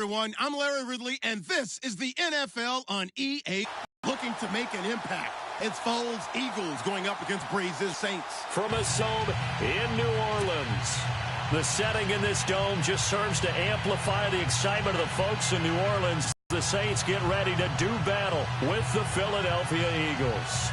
Everyone, I'm Larry Ridley, and this is the NFL on EA. Looking to make an impact. It's Foles Eagles going up against Breeze's Saints. From his home in New Orleans. The setting in this dome just serves to amplify the excitement of the folks in New Orleans. The Saints get ready to do battle with the Philadelphia Eagles.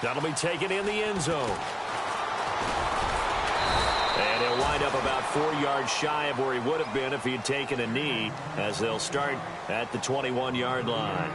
That'll be taken in the end zone. And he'll wind up about 4 yards shy of where he would have been if he had taken a knee, as they'll start at the 21-yard line.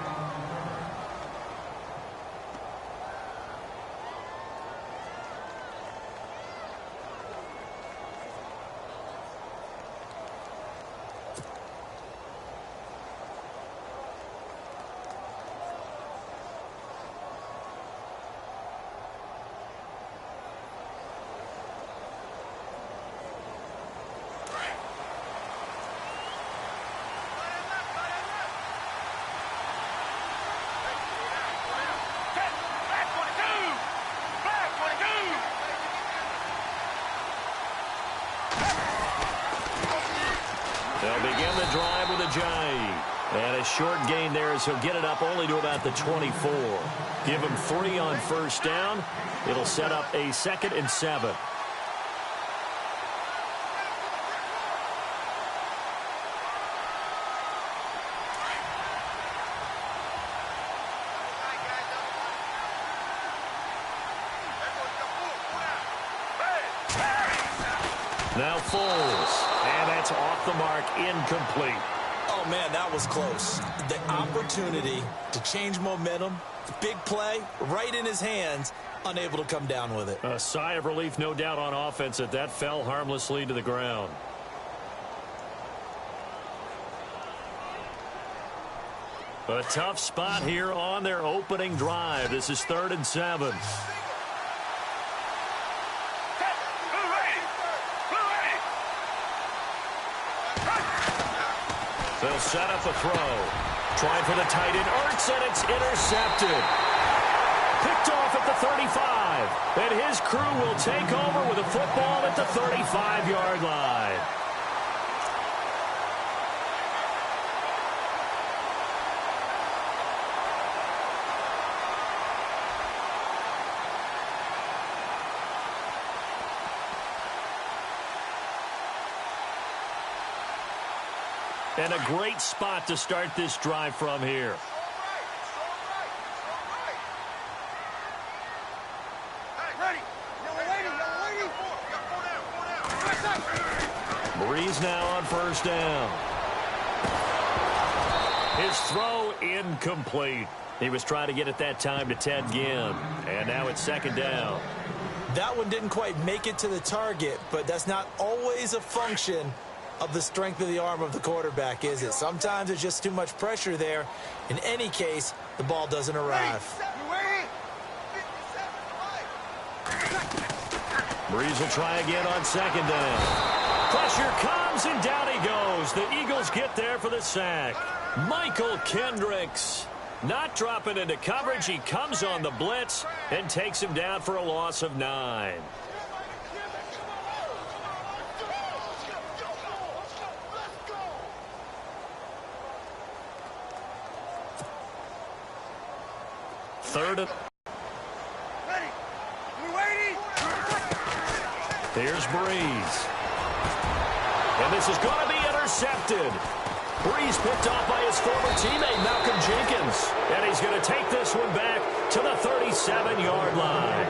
They'll begin the drive with a jive. And a short gain there as he'll get it up only to about the 24. Give him 3 on first down. It'll set up a 2nd and 7. Now Foles. And that's off the mark, incomplete. Oh, man, that was close. The opportunity to change momentum, big play, right in his hands, unable to come down with it. A sigh of relief, no doubt, on offense that fell harmlessly to the ground. A tough spot here on their opening drive. This is 3rd and 7. They'll set up a throw. Trying for the tight end, Ertz, and it's intercepted. Picked off at the 35. And his crew will take over with a football at the 35-yard line. And a great spot to start this drive from here. Breeze now on first down. His throw incomplete. He was trying to get it that time to Ted Ginn. And now it's 2nd down. That one didn't quite make it to the target, but that's not always a function of the strength of the arm of the quarterback, is it? Sometimes there's just too much pressure there. In any case, the ball doesn't arrive. Breeze will try again on 2nd down. Pressure comes, and down he goes. The Eagles get there for the sack. Michael Kendricks not dropping into coverage. He comes on the blitz and takes him down for a loss of 9. Third. Here's Breeze. And this is going to be intercepted. Breeze picked off by his former teammate, Malcolm Jenkins. And he's going to take this one back to the 37-yard line.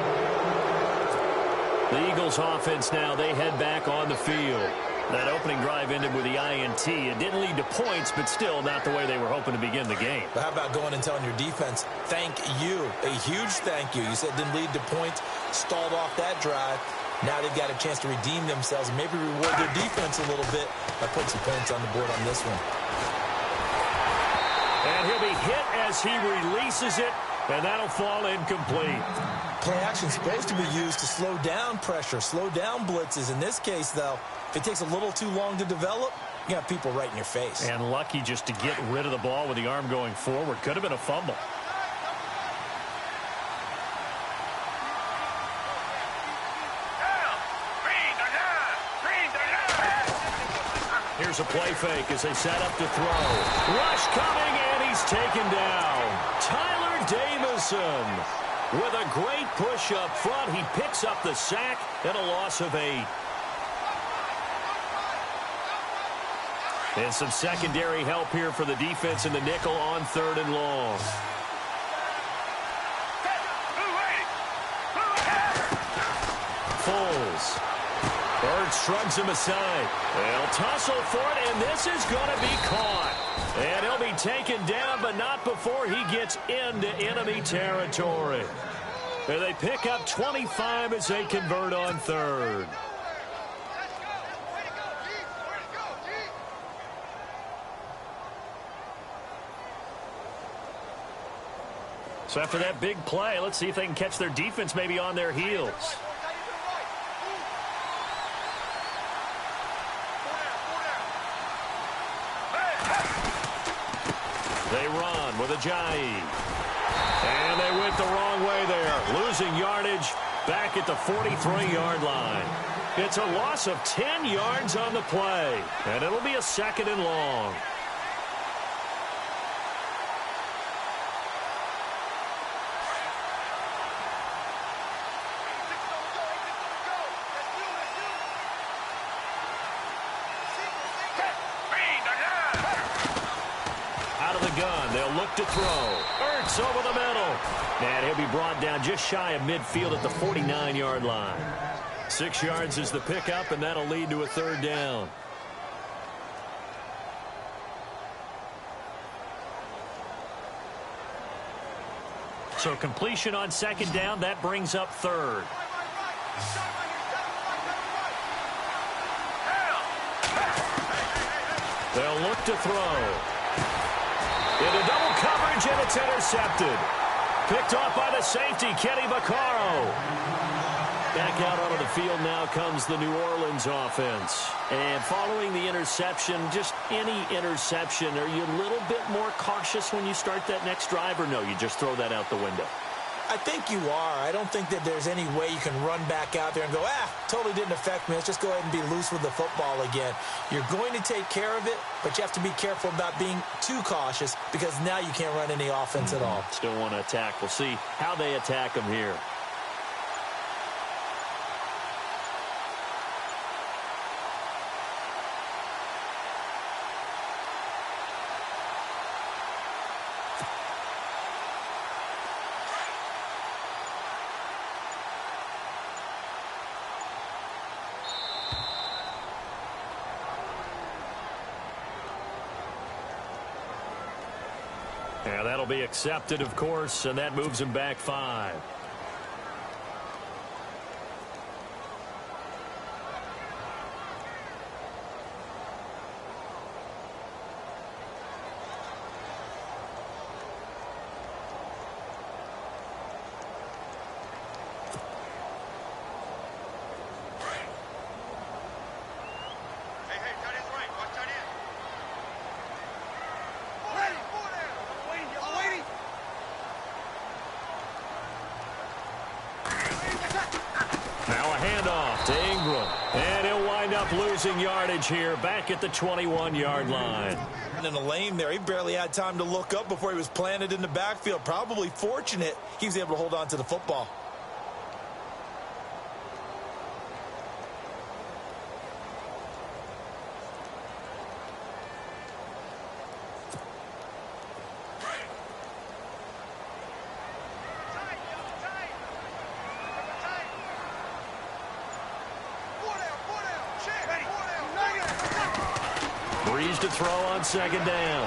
The Eagles offense now, they head back on the field. That opening drive ended with the INT. It didn't lead to points, but still not the way they were hoping to begin the game. But how about going and telling your defense, thank you, a huge thank you. You said it didn't lead to points, stalled off that drive. Now they've got a chance to redeem themselves and maybe reward their defense a little bit by putting some points on the board on this one. And he'll be hit as he releases it, and that'll fall incomplete. Play action is supposed to be used to slow down pressure, slow down blitzes. In this case, though, if it takes a little too long to develop, You got people right in your face. And lucky just to get rid of the ball with the arm going forward. Could have been a fumble. Here's a play fake as they set up to throw. Rush coming, and he's taken down. Tyler Davison with a great push up front. He picks up the sack and a loss of 8. And some secondary help here for the defense in the nickel on 3rd and long. Foles. Bird shrugs him aside. They'll tussle for it, and this is going to be caught. And he'll be taken down, but not before he gets into enemy territory. And they pick up 25 as they convert on 3rd. So after that big play, let's see if they can catch their defense maybe on their heels. They run with Ajayi. And they went the wrong way there. Losing yardage back at the 43-yard line. It's a loss of 10 yards on the play. And it'll be a 2nd and long. To throw. Ertz over the middle. And he'll be brought down just shy of midfield at the 49-yard line. 6 yards is the pickup, and that'll lead to a 3rd down. So completion on 2nd down, that brings up 3rd. They'll look to throw. Into double coverage, and it's intercepted. Picked off by the safety, Kenny Vaccaro. Back out onto the field now comes the New Orleans offense. And following the interception, just any interception, are you a little bit more cautious when you start that next drive, or no, you just throw that out the window? I think you are. I don't think that there's any way you can run back out there and go, totally didn't affect me. Let's just go ahead and be loose with the football again. You're going to take care of it, but you have to be careful about being too cautious because now you can't run any offense at all. Still want to attack. We'll see how they attack them here. Yeah, that'll be accepted, of course, and that moves him back 5. Losing yardage here back at the 21-yard line. In the lane there, he barely had time to look up before he was planted in the backfield. Probably fortunate he was able to hold on to the football. To throw on 2nd down.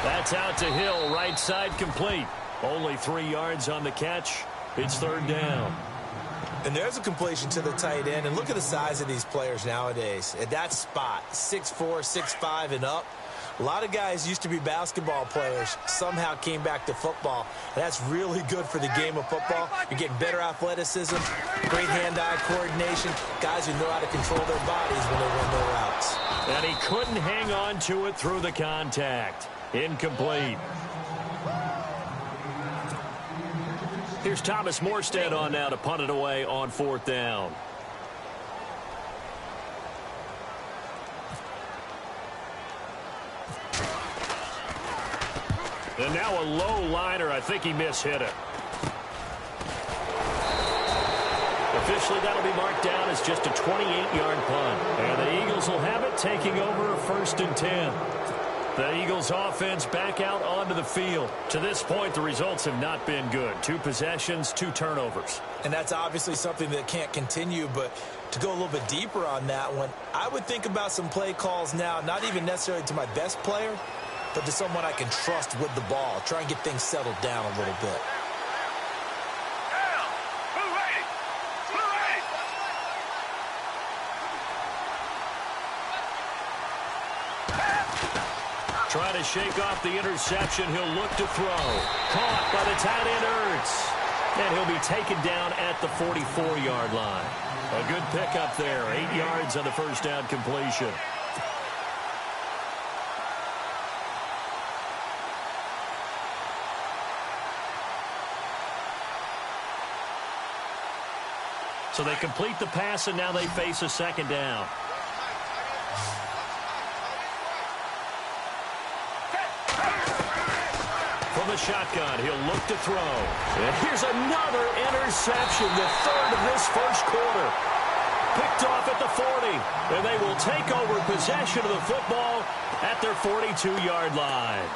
That's out to Hill, right side complete. Only 3 yards on the catch. It's 3rd down. And there's a completion to the tight end. And look at the size of these players nowadays. At that spot, 6'4", 6'5", and up. A lot of guys used to be basketball players, somehow came back to football. And that's really good for the game of football. You're getting better athleticism, great hand-eye coordination, guys who know how to control their bodies when they run their routes. And he couldn't hang on to it through the contact. Incomplete. Here's Thomas Morstead on now to punt it away on 4th down. And now a low liner. I think he mishit it. Officially, that'll be marked down as just a 28-yard punt. And the Eagles will have it, taking over a 1st and 10. The Eagles offense back out onto the field. To this point, the results have not been good. 2 possessions, 2 turnovers. And that's obviously something that can't continue, but to go a little bit deeper on that one, I would think about some play calls now, not even necessarily to my best player, but to someone I can trust with the ball. Try and get things settled down a little bit. Trying to shake off the interception. He'll look to throw. Caught by the tight end, Ertz. And he'll be taken down at the 44-yard line. A good pickup there. 8 yards on the first down completion. So they complete the pass, and now they face a 2nd down. From the shotgun, he'll look to throw. And here's another interception, the 3rd of this first quarter. Picked off at the 40, and they will take over possession of the football at their 42-yard line.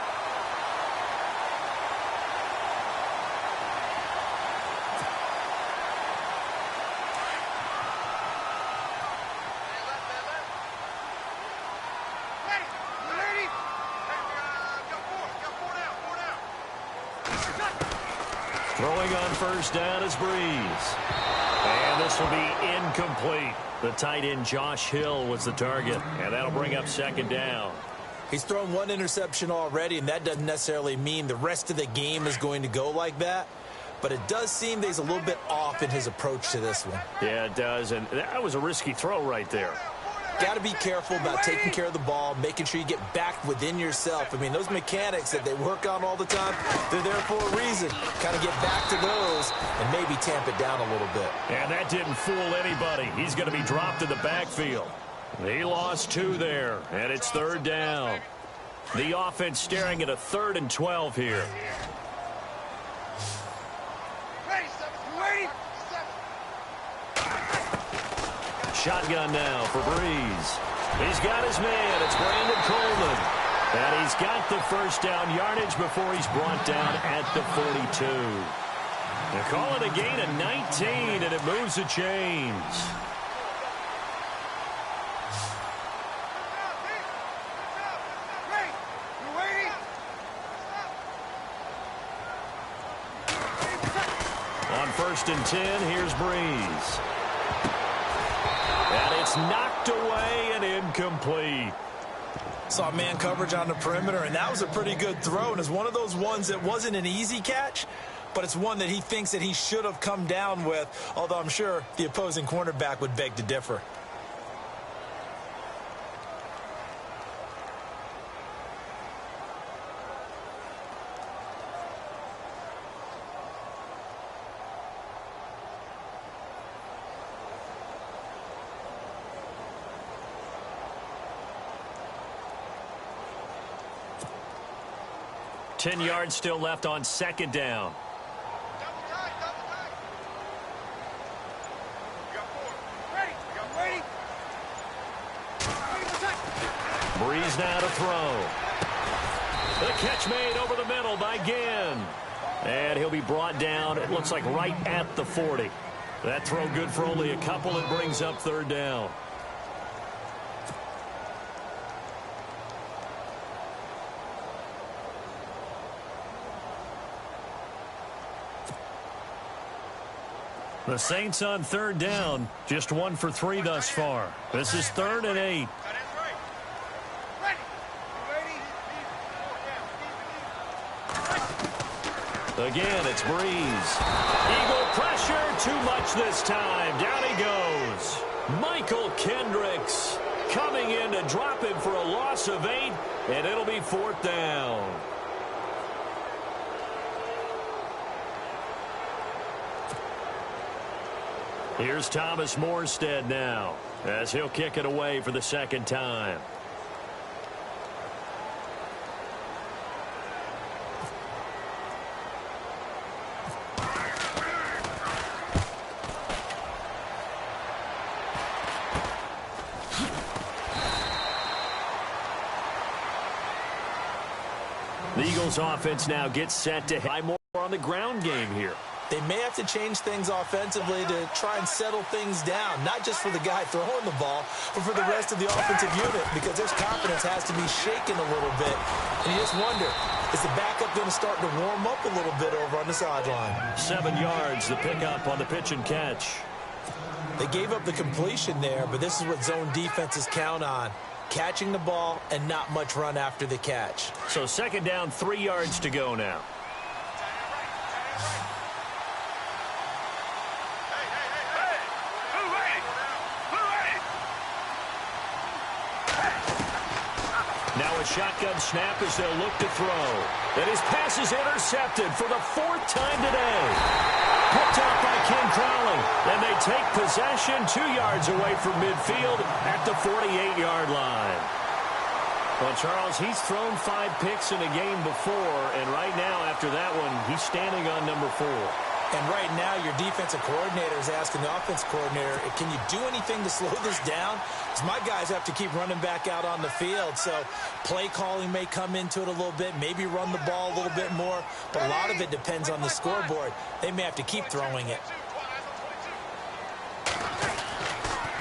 Throwing on 1st down is Breeze. And this will be incomplete. The tight end Josh Hill was the target, and that'll bring up 2nd down. He's thrown 1 interception already, and that doesn't necessarily mean the rest of the game is going to go like that. But it does seem that he's a little bit off in his approach to this one. Yeah, it does, and that was a risky throw right there. Got to be careful about taking care of the ball, making sure you get back within yourself. I mean, those mechanics that they work on all the time, they're there for a reason. Kind of get back to those and maybe tamp it down a little bit. And that didn't fool anybody. He's going to be dropped in the backfield. He lost 2 there, and it's 3rd down. The offense staring at a 3rd and 12 here. Shotgun now for Breeze. He's got his man. It's Brandon Coleman. And he's got the 1st down yardage before he's brought down at the 42. They call it a gain of 19, and it moves the chains. On 1st and 10, here's Breeze. And it's knocked away and incomplete. Saw man coverage on the perimeter, and that was a pretty good throw. And it's one of those ones that wasn't an easy catch, but it's one that he thinks that he should have come down with, although I'm sure the opposing cornerback would beg to differ. Ten yards still left on 2nd down. Breeze now to throw. The catch made over the middle by Ginn. And he'll be brought down, it looks like right at the 40. That throw good for only a couple. It brings up 3rd down. The Saints on 3rd down, just 1 for 3 thus far. This is 3rd and 8. Again, it's Breeze. Eagle pressure, too much this time. Down he goes. Michael Kendricks coming in to drop him for a loss of 8, and it'll be 4th down. Here's Thomas Morstead now, as he'll kick it away for the 2nd time. The Eagles offense now gets set to high more on the ground game here. They may have to change things offensively to try and settle things down, not just for the guy throwing the ball, but for the rest of the offensive unit, because their confidence has to be shaken a little bit. And you just wonder, is the backup going to start to warm up a little bit over on the sideline? 7 yards, the pickup on the pitch and catch. They gave up the completion there, but this is what zone defenses count on. Catching the ball and not much run after the catch. So 2nd down, 3 yards to go now. Now a shotgun snap as they'll look to throw. And his pass is intercepted for the 4th time today. Picked off by King Crowley. And they take possession 2 yards away from midfield at the 48-yard line. Well, Charles, he's thrown 5 picks in a game before, and right now, after that one, he's standing on number 4. And right now, your defensive coordinator is asking the offensive coordinator, can you do anything to slow this down? Because my guys have to keep running back out on the field. So play calling may come into it a little bit, maybe run the ball a little bit more. But a lot of it depends on the scoreboard. They may have to keep throwing it.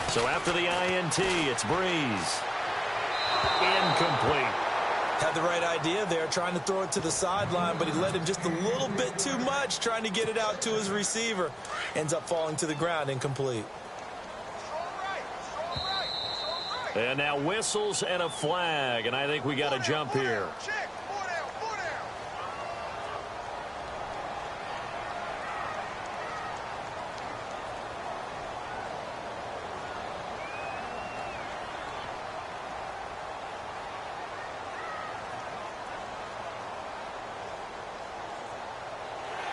So after the INT, it's Breeze. Incomplete. Had the right idea there, trying to throw it to the sideline, but he let him just a little bit too much, trying to get it out to his receiver. Ends up falling to the ground, incomplete. And now whistles and a flag, and I think we got a jump here.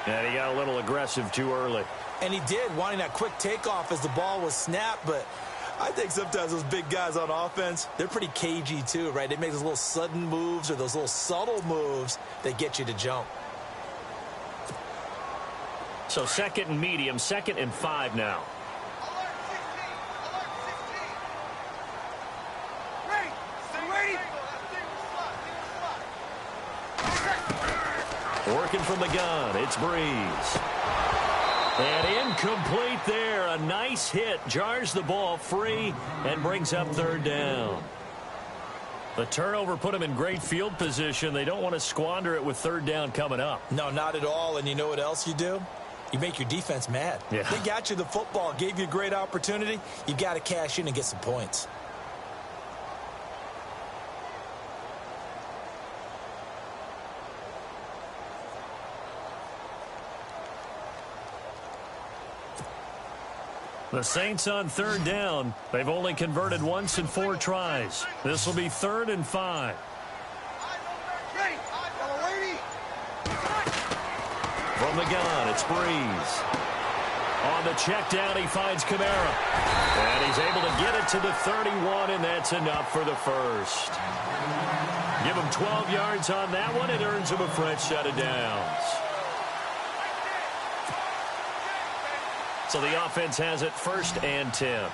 And he got a little aggressive too early. And he did, wanting that quick takeoff as the ball was snapped. But I think sometimes those big guys on offense, they're pretty cagey too, right? They make those little sudden moves or those little subtle moves that get you to jump. So 2nd and medium, 2nd and 5 now. Working from the gun, it's Breeze. And incomplete there. A nice hit. Jars the ball free and brings up 3rd down. The turnover put them in great field position. They don't want to squander it with 3rd down coming up. No, not at all. And you know what else you do? You make your defense mad. Yeah. They got you the football, gave you a great opportunity. You got to cash in and get some points. The Saints on 3rd down. They've only converted once in 4 tries. This will be 3rd and 5. From the gun, it's Breeze. On the check down, he finds Kamara. And he's able to get it to the 31, and that's enough for the first. Give him 12 yards on that one. It earns him a fresh set of downs. So the offense has it 1st and 10.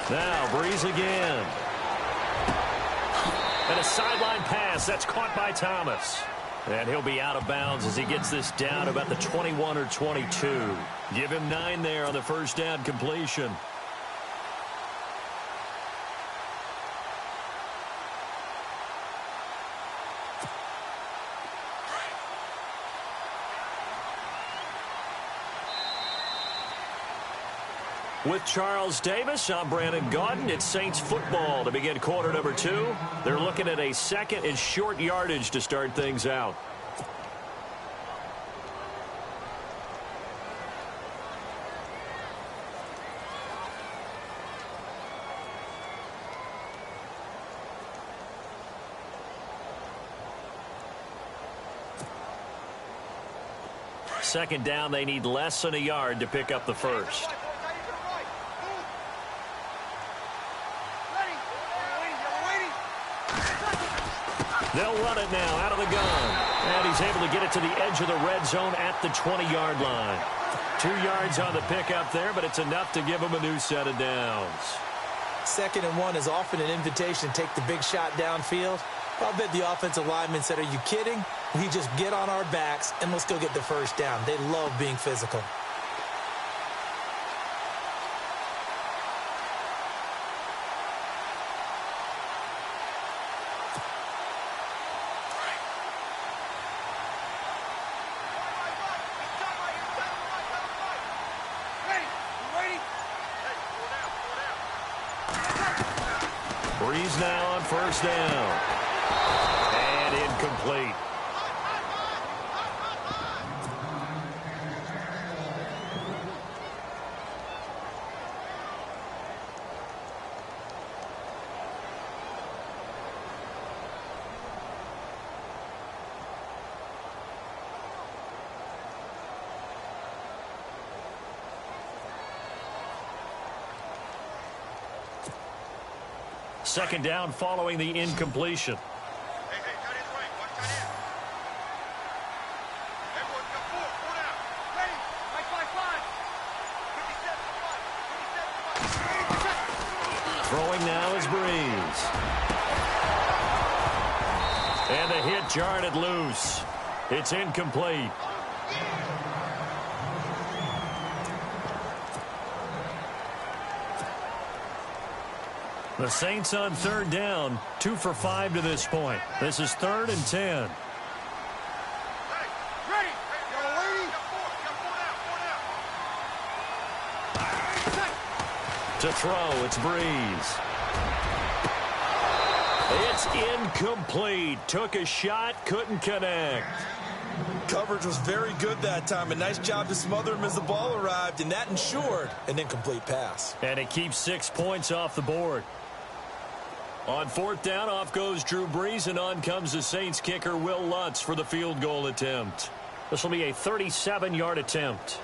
Now Breeze again. And a sideline pass that's caught by Thomas. And he'll be out of bounds as he gets this down about the 21 or 22. Give him 9 there on the 1st down completion. With Charles Davis, I'm Brandon Gaudin. It's Saints football to begin quarter number 2. They're looking at a 2nd and short yardage to start things out. second down, they need less than a yard to pick up the first. They'll run it now out of the gun. And he's able to get it to the edge of the red zone at the 20-yard line. 2 yards on the pickup there, but it's enough to give him a new set of downs. 2nd and 1 is often an invitation to take the big shot downfield. I'll bet the offensive lineman said, "Are you kidding? We just get on our backs and let's go get the first down." They love being physical. Breeze now on first down. And incomplete. Second down following the incompletion. Throwing now is Breeze. And the hit jarred it loose. It's incomplete. The Saints on third down, 2 for 5 to this point. This is 3rd and 10. To throw, it's Breeze. It's incomplete. Took a shot, couldn't connect. Coverage was very good that time. A nice job to smother him as the ball arrived, and that ensured an incomplete pass. And it keeps 6 points off the board. On 4th down, off goes Drew Brees, and on comes the Saints kicker, Will Lutz, for the field goal attempt. This will be a 37-yard attempt.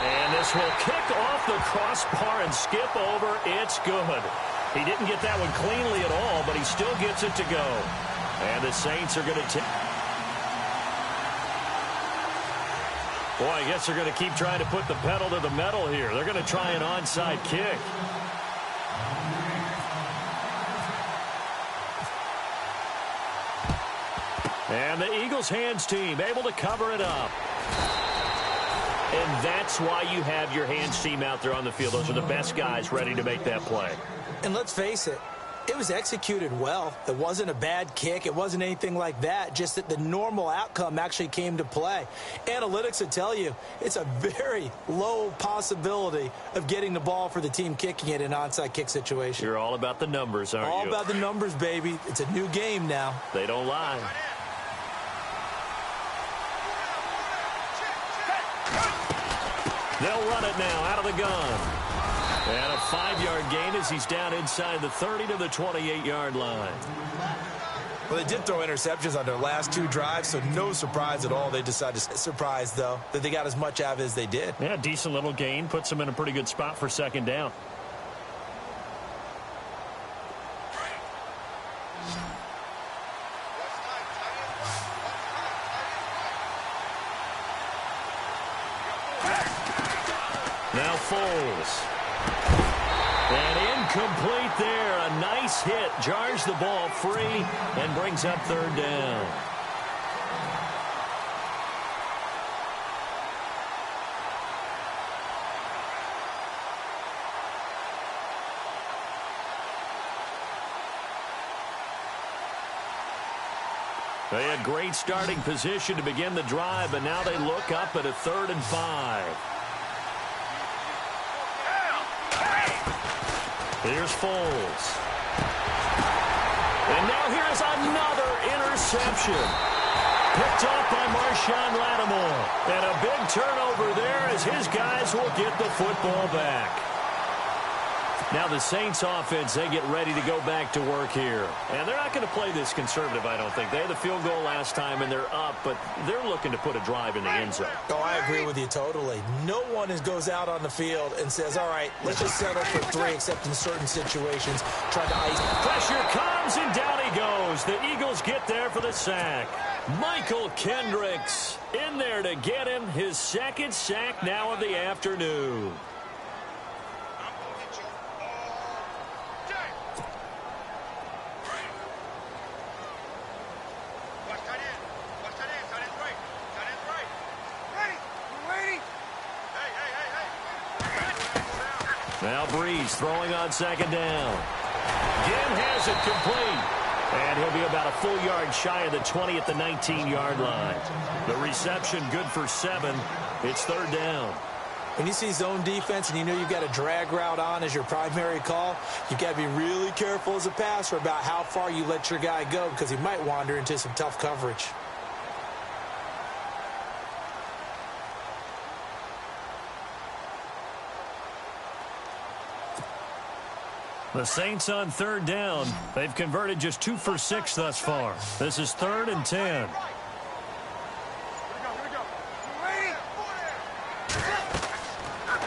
And this will kick off the crossbar and skip over. It's good. He didn't get that one cleanly at all, but he still gets it to go. And the Saints are going to take... Boy, I guess they're going to keep trying to put the pedal to the metal here. They're going to try an onside kick. And the Eagles hands team able to cover it up. And that's why you have your hands team out there on the field. Those are the best guys ready to make that play. And let's face it, it was executed well. It wasn't a bad kick. It wasn't anything like that. Just that the normal outcome actually came to play. Analytics would tell you it's a very low possibility of getting the ball for the team kicking it in an onside kick situation. You're all about the numbers, aren't you? All about the numbers, baby. It's a new game now. They don't lie. They'll run it now out of the gun. And a 5-yard gain as he's down inside the 30 to the 28-yard line. Well, they did throw interceptions on their last 2 drives, so no surprise at all. They decided to surprise, though, that they got as much out of it as they did. Yeah, decent little gain. Puts them in a pretty good spot for second down. Now Foles. And incomplete there. A nice hit. Jars the ball free and brings up third down. They had great starting position to begin the drive, but now they look up at a 3rd and 5. Here's Foles. And now here's another interception. Picked off by Marshawn Lattimore. And a big turnover there as his guys will get the football back. Now the Saints offense, they get ready to go back to work here. And they're not going to play this conservative, I don't think. They had the field goal last time, and they're up, but they're looking to put a drive in the end zone. Oh, I agree with you totally. No one goes out on the field and says, all right, let's just settle for 3, except in certain situations, trying to ice. Pressure comes, and down he goes. The Eagles get there for the sack. Michael Kendricks in there to get him his second sack now of the afternoon. Now Breeze throwing on second down. Again has it complete. And he'll be about a full yard shy of the 20 at the 19-yard line. The reception good for 7. It's third down. When you see zone defense and you know you've got a drag route on as your primary call, you've got to be really careful as a passer about how far you let your guy go because he might wander into some tough coverage. The Saints on third down. They've converted just 2 for 6 thus far. This is 3rd and 10.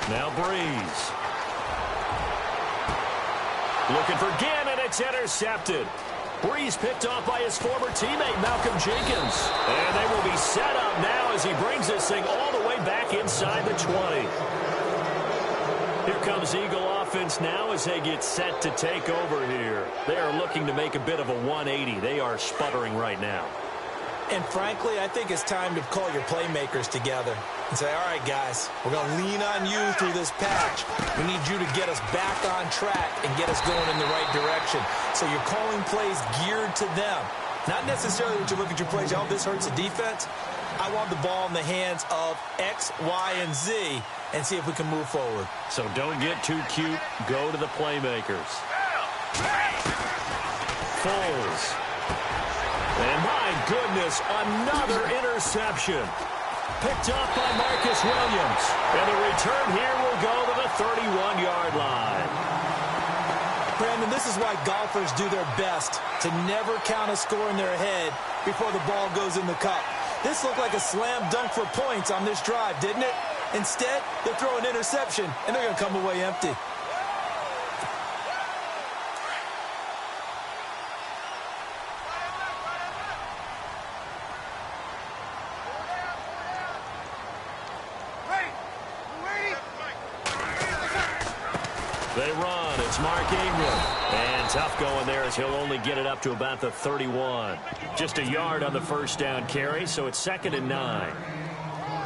Now Breeze. Looking for Gann, and it's intercepted. Breeze picked off by his former teammate, Malcolm Jenkins. And they will be set up now as he brings this thing all the way back inside the 20. Here comes Eagle offense now as they get set to take over here. They are looking to make a bit of a 180. They are sputtering right now. And frankly, I think it's time to call your playmakers together and say, all right, guys, we're going to lean on you through this patch. We need you to get us back on track and get us going in the right direction. So you're calling plays geared to them. Not necessarily that you look at your plays, oh, this hurts the defense. I want the ball in the hands of X, Y, and Z and see if we can move forward. So don't get too cute. Go to the playmakers. Foles. And my goodness, another interception. Picked up by Marcus Williams. And the return here will go to the 31-yard line. Brandon, this is why golfers do their best to never count a score in their head before the ball goes in the cup. This looked like a slam dunk for points on this drive, didn't it? Instead, they throw an interception, and they're going to come away empty. They run. It's Mark Ingram. And tough going there as he'll only get it up to about the 31. Just a yard on the first down carry, so it's 2nd and 9.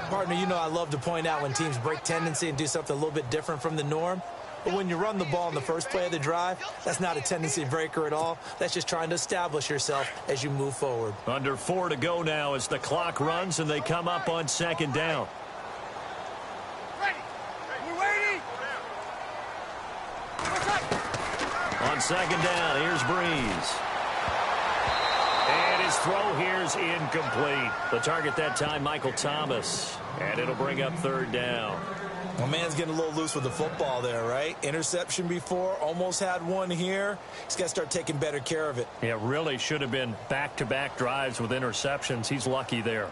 Partner, you know I love to point out when teams break tendency and do something a little bit different from the norm. But when you run the ball in the first play of the drive, that's not a tendency breaker at all. That's just trying to establish yourself as you move forward. Under 4 to go now as the clock runs and they come up on 2nd down. On 2nd down, here's Breeze. And his throw here is incomplete. The target that time, Michael Thomas. And it'll bring up 3rd down. Well, man's getting a little loose with the football there, right? Interception before, almost had one here. He's got to start taking better care of it. Yeah, really should have been back-to-back drives with interceptions. He's lucky there.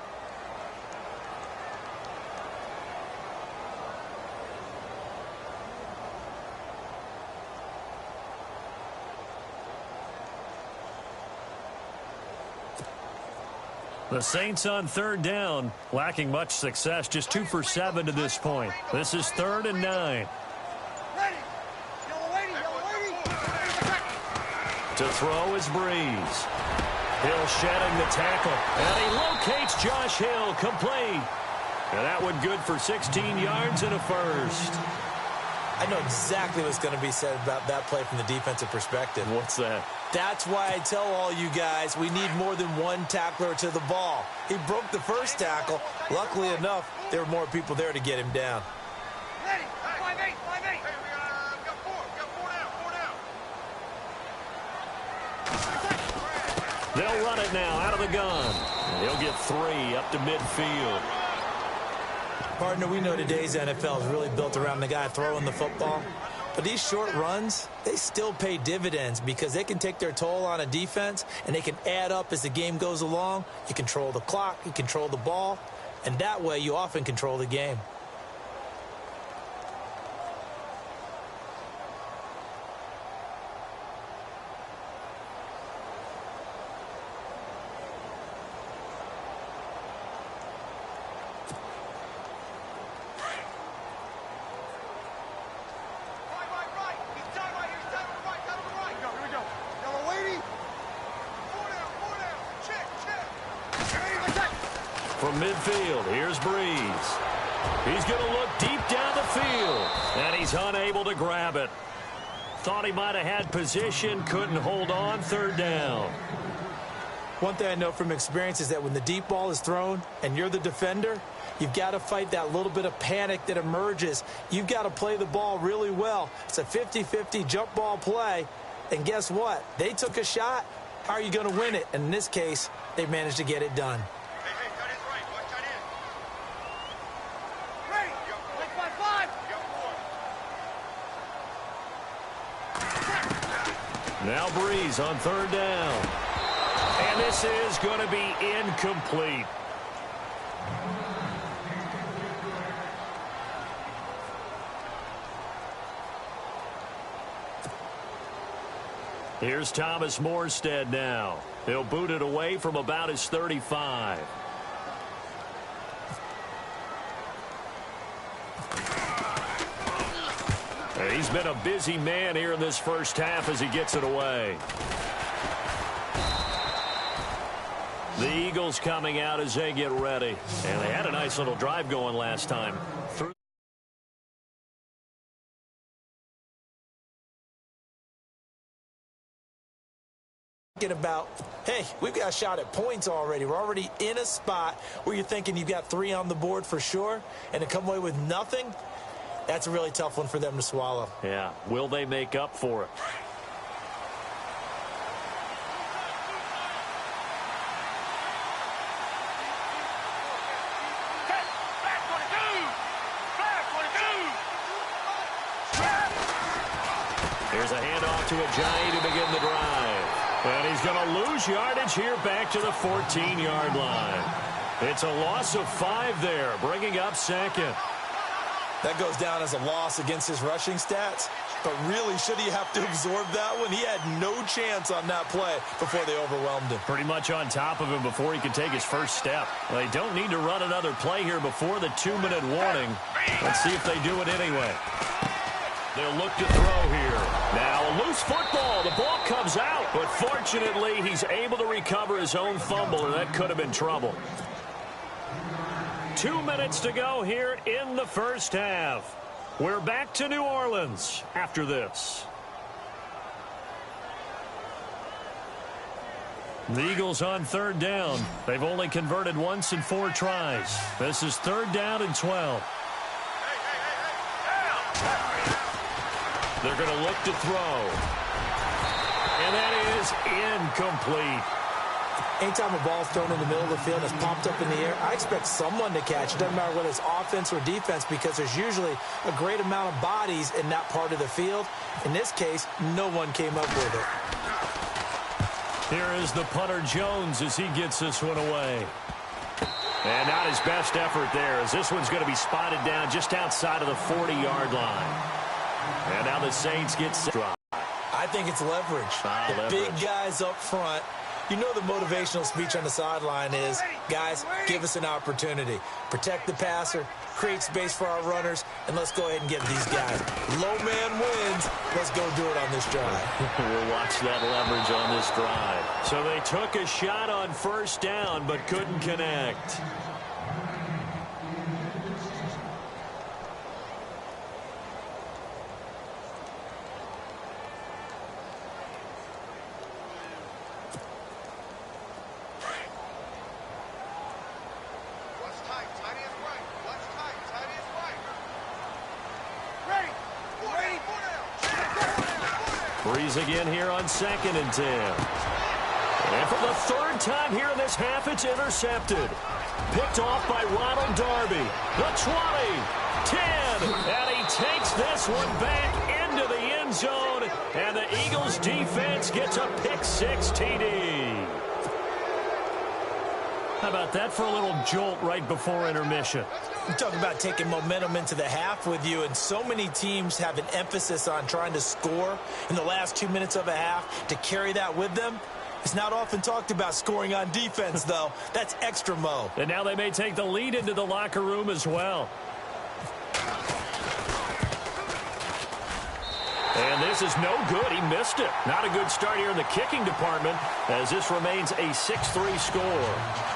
The Saints on 3rd down, lacking much success, just 2 for 7 to this point. This is 3rd and 9. To throw is Breeze. Hill shedding the tackle, and he locates Josh Hill, complete. And that one good for 16 yards and a first. I know exactly what's going to be said about that play from the defensive perspective. What's that? That's why I tell all you guys we need more than one tackler to the ball. He broke the first tackle. Luckily enough, there were more people there to get him down. They'll run it now out of the gun. He'll get 3 up to midfield. Partner, we know today's NFL is really built around the guy throwing the football. But these short runs, they still pay dividends because they can take their toll on a defense, and they can add up as the game goes along. You control the clock, you control the ball, and that way you often control the game. From midfield, here's Breeze. He's going to look deep down the field, and he's unable to grab it. Thought he might have had position, couldn't hold on, third down. One thing I know from experience is that when the deep ball is thrown and you're the defender, you've got to fight that little bit of panic that emerges. You've got to play the ball really well. It's a 50-50 jump ball play, and guess what? They took a shot. How are you going to win it? And in this case, they managed to get it done. Now Breeze on third down. And this is going to be incomplete. Here's Thomas Morstead now. He'll boot it away from about his 35. He's been a busy man here in this first half as he gets it away. The Eagles coming out as they get ready. And they had a nice little drive going last time. Thinking about, hey, we've got a shot at points already. We're already in a spot where you're thinking you've got 3 on the board for sure, and to come away with nothing, that's a really tough one for them to swallow. Yeah. Will they make up for it? Here's a handoff to Ajayi to begin the drive. And he's going to lose yardage here back to the 14-yard line. It's a loss of 5 there, bringing up second. That goes down as a loss against his rushing stats. But really, should he have to absorb that one? He had no chance on that play before they overwhelmed him. Pretty much on top of him before he could take his first step. Well, they don't need to run another play here before the 2-minute warning. Let's see if they do it anyway. They'll look to throw here. Now a loose football. The ball comes out. But fortunately, he's able to recover his own fumble, or that could have been trouble. 2 minutes to go here in the first half. We're back to New Orleans after this. The Eagles on third down. They've only converted once in 4 tries. This is third down and 12. They're going to look to throw. And that is incomplete. Anytime a ball's thrown in the middle of the field and it's popped up in the air, I expect someone to catch it. Doesn't matter whether it's offense or defense, because there's usually a great amount of bodies in that part of the field. In this case, no one came up with it. Here is the punter Jones as he gets this one away. And not his best effort there, as this one's going to be spotted down just outside of the 40-yard line. And now the Saints get set. I think it's leverage. The big guys up front. You know the motivational speech on the sideline is, guys, give us an opportunity. Protect the passer, create space for our runners, and let's go ahead and get these guys. Low man wins. Let's go do it on this drive. We'll watch that leverage on this drive. So they took a shot on first down but couldn't connect. Breeze again here on 2nd and 10. And for the 3rd time here in this half, it's intercepted. Picked off by Ronald Darby. The 20, 10, and he takes this one back into end zone, and the Eagles defense gets a pick-six TD. How about that for a little jolt right before intermission? You talk about taking momentum into the half with you, and so many teams have an emphasis on trying to score in the last 2 minutes of a half to carry that with them. It's not often talked about scoring on defense, though. That's extra mo. And now they may take the lead into the locker room as well. And this is no good. He missed it. Not a good start here in the kicking department as this remains a 6-3 score.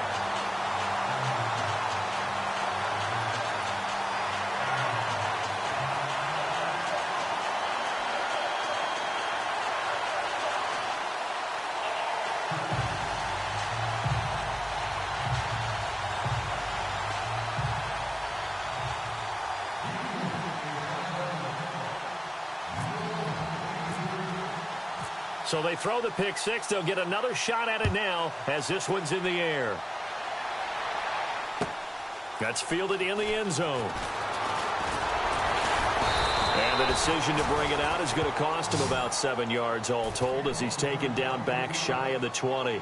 So they throw the pick six. They'll get another shot at it now as this one's in the air. That's fielded in the end zone. And the decision to bring it out is going to cost him about 7 yards all told as he's taken down back shy of the 20.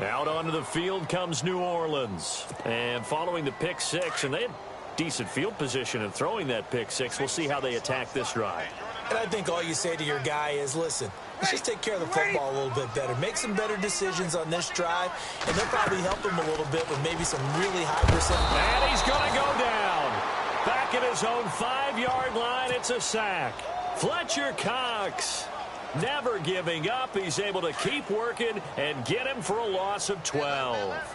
Out onto the field comes New Orleans. And following the pick six, and they had decent field position in throwing that pick six. We'll see how they attack this drive. And I think all you say to your guy is, listen, let's just take care of the football a little bit better. Make some better decisions on this drive, and they'll probably help him a little bit with maybe some really high percentage. And he's going to go down. Back at his own 5-yard line, it's a sack. Fletcher Cox never giving up. He's able to keep working and get him for a loss of 12.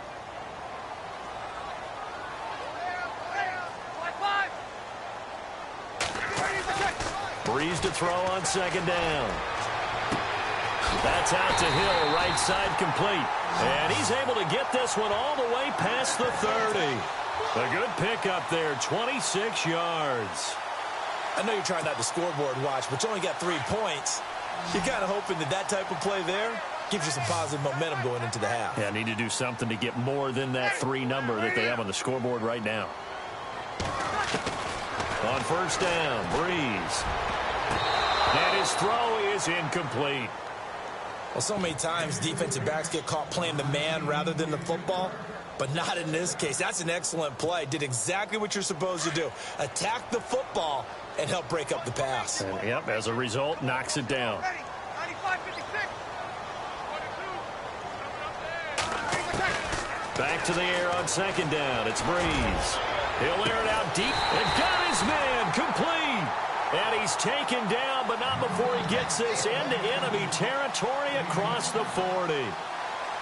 Breeze to throw on second down. That's out to Hill, right side complete. And he's able to get this one all the way past the 30. A good pickup there, 26 yards. I know you're trying not to scoreboard watch, but you only got 3 points. You're kind of hoping that that type of play there gives you some positive momentum going into the half. Yeah, need to do something to get more than that 3 number that they have on the scoreboard right now. On first down, Breeze. And his throw is incomplete. Well, so many times defensive backs get caught playing the man rather than the football, but not in this case. That's an excellent play. Did exactly what you're supposed to do. Attack the football and help break up the pass. And, yep, as a result, knocks it down. Back to the air on second down. It's Breeze. He'll air it out deep and got his man complete. And he's taken down, but not before he gets this into enemy territory across the 40.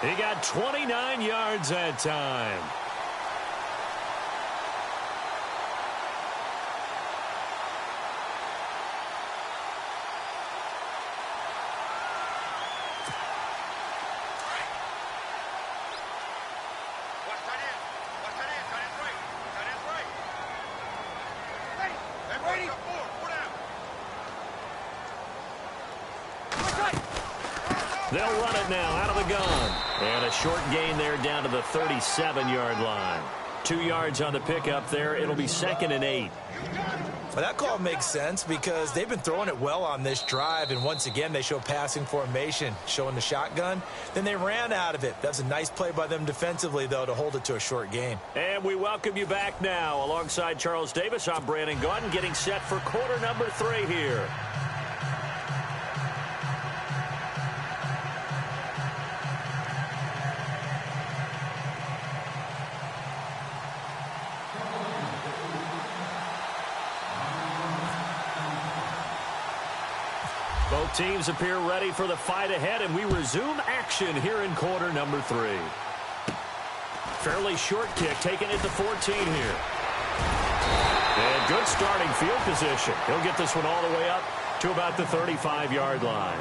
He got 29 yards that time. They'll run it now out of the gun. And a short gain there down to the 37-yard line. 2 yards on the pickup there. It'll be 2nd and 8. Well, that call makes sense because they've been throwing it well on this drive, and once again they show passing formation, showing the shotgun. Then they ran out of it. That's a nice play by them defensively, though, to hold it to a short gain. And we welcome you back now. Alongside Charles Davis, I'm Brandon Gaudin, getting set for quarter number 3 here. Both teams appear ready for the fight ahead, and we resume action here in quarter number 3. Fairly short kick, taken at the 14 here. And good starting field position. He'll get this one all the way up to about the 35-yard line.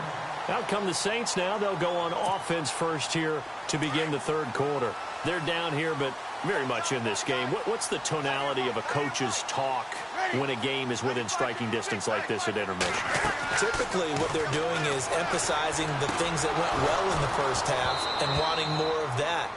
Out come the Saints now. They'll go on offense first here to begin the third quarter. They're down here, but very much in this game. What's the tonality of a coach's talk when a game is within striking distance like this at intermission? Typically, what they're doing is emphasizing the things that went well in the first half and wanting more of that.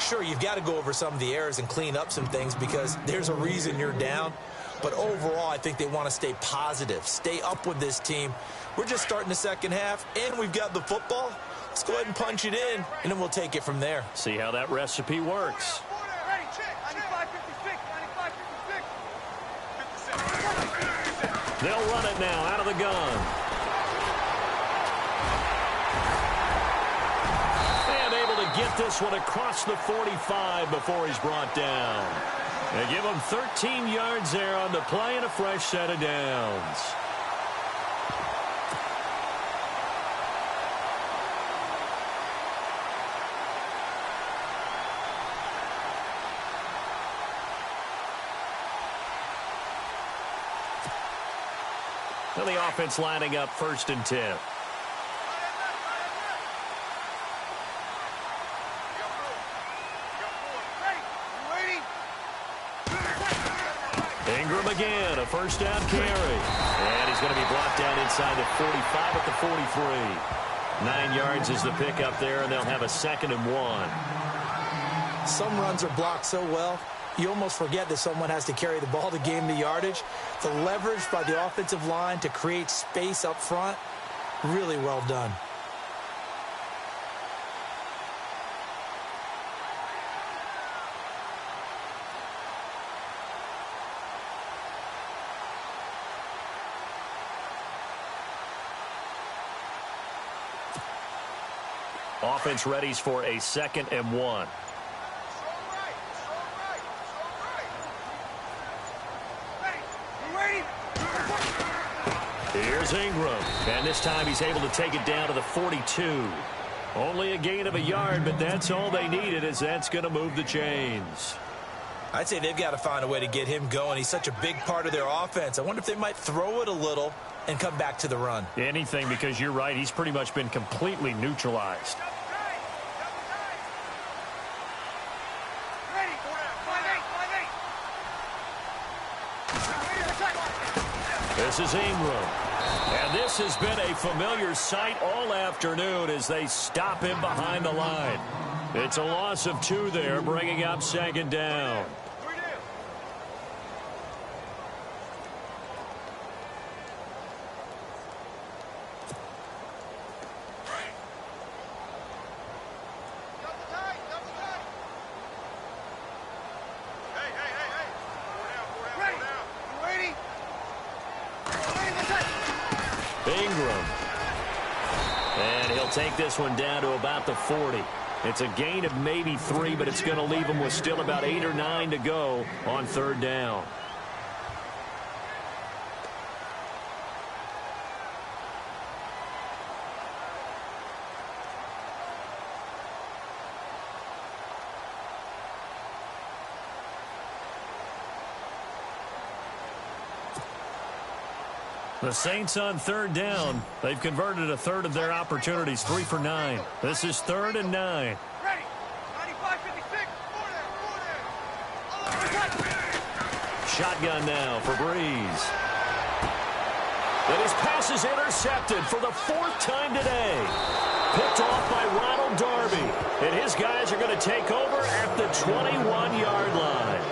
Sure, you've got to go over some of the errors and clean up some things because there's a reason you're down. But overall, I think they want to stay positive, stay up with this team. We're just starting the second half, and we've got the football. Let's go ahead and punch it in, and then we'll take it from there. See how that recipe works. They'll run it now out of the gun. And able to get this one across the 45 before he's brought down. They give him 13 yards there on the play and a fresh set of downs. And the offense lining up 1st and 10. Ingram again, a first down carry. And he's going to be brought down inside the 45 at the 43. 9 yards is the pickup there, and they'll have a 2nd and 1. Some runs are blocked so well, you almost forget that someone has to carry the ball to gain the yardage. The leverage by the offensive line to create space up front, really well done. Offense readies for a 2nd and 1. Here's Ingram, and this time he's able to take it down to the 42. Only a gain of a yard, but that's all they needed, as that's going to move the chains. I'd say they've got to find a way to get him going. He's such a big part of their offense. I wonder if they might throw it a little and come back to the run. Anything, because you're right, he's pretty much been completely neutralized. This is Ingram. And this has been a familiar sight all afternoon as they stop him behind the line. It's a loss of 2 there, bringing up 2nd down. Ingram. And he'll take this one down to about the 40. It's a gain of maybe 3, but it's going to leave him with still about 8 or 9 to go on 3rd down. The Saints on 3rd down. They've converted a 1/3 of their opportunities, 3 for 9. This is 3rd and 9. Ready. 95-56. Shotgun now for Breeze. And his pass is intercepted for the 4th time today. Picked off by Ronald Darby. And his guys are going to take over at the 21-yard line.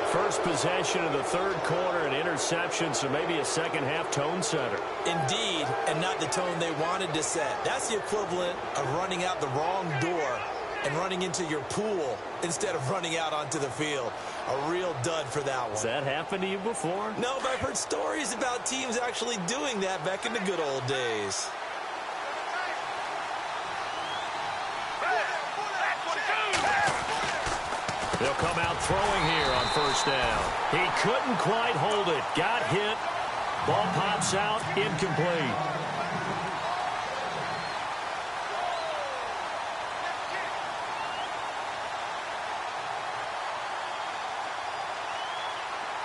First possession of the 3rd quarter, an interception, so maybe a second-half tone setter. Indeed, and not the tone they wanted to set. That's the equivalent of running out the wrong door and running into your pool instead of running out onto the field. A real dud for that one. Has that happened to you before? No, but I've heard stories about teams actually doing that back in the good old days. They'll come out throwing here on 1st down. He couldn't quite hold it. Got hit. Ball pops out. Incomplete.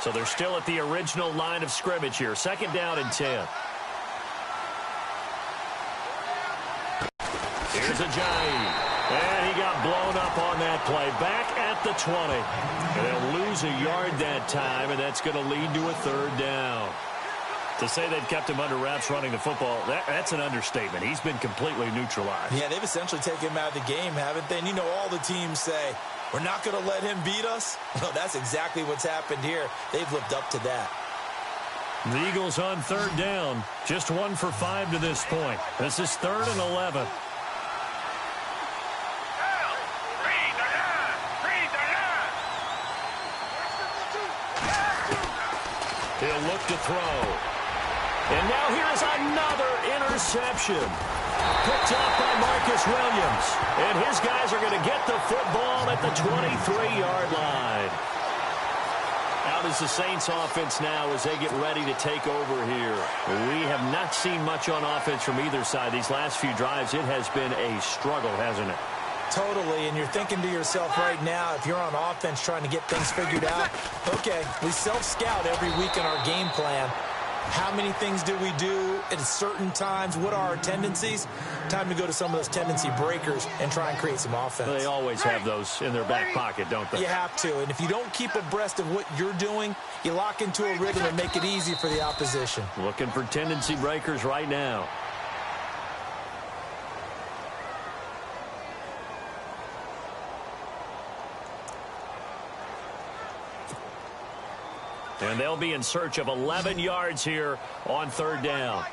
So they're still at the original line of scrimmage here. 2nd down and 10. Here's Ajayi. And he got blown up on that play. Back at the 20. And they'll lose a yard that time, and that's going to lead to a 3rd down. To say they've kept him under wraps running the football, that's an understatement. He's been completely neutralized. Yeah, they've essentially taken him out of the game, haven't they? And you know all the teams say, We're not going to let him beat us? No, that's exactly what's happened here. They've lived up to that. The Eagles on third down. Just 1 for 5 to this point. This is 3rd and 11. He'll look to throw. And now here's another interception. Picked up by Marcus Williams. And his guys are going to get the football at the 23-yard line. Out is the Saints offense now as they get ready to take over here. We have not seen much on offense from either side. These last few drives, it has been a struggle, hasn't it? Totally, and you're thinking to yourself right now, if you're on offense trying to get things figured out, okay, we self-scout every week in our game plan. How many things do we do at certain times? What are our tendencies? Time to go to some of those tendency breakers and try and create some offense. They always have those in their back pocket, don't they? You have to, and if you don't keep abreast of what you're doing, you lock into a rhythm and make it easy for the opposition. Looking for tendency breakers right now. And they'll be in search of 11 yards here on third down.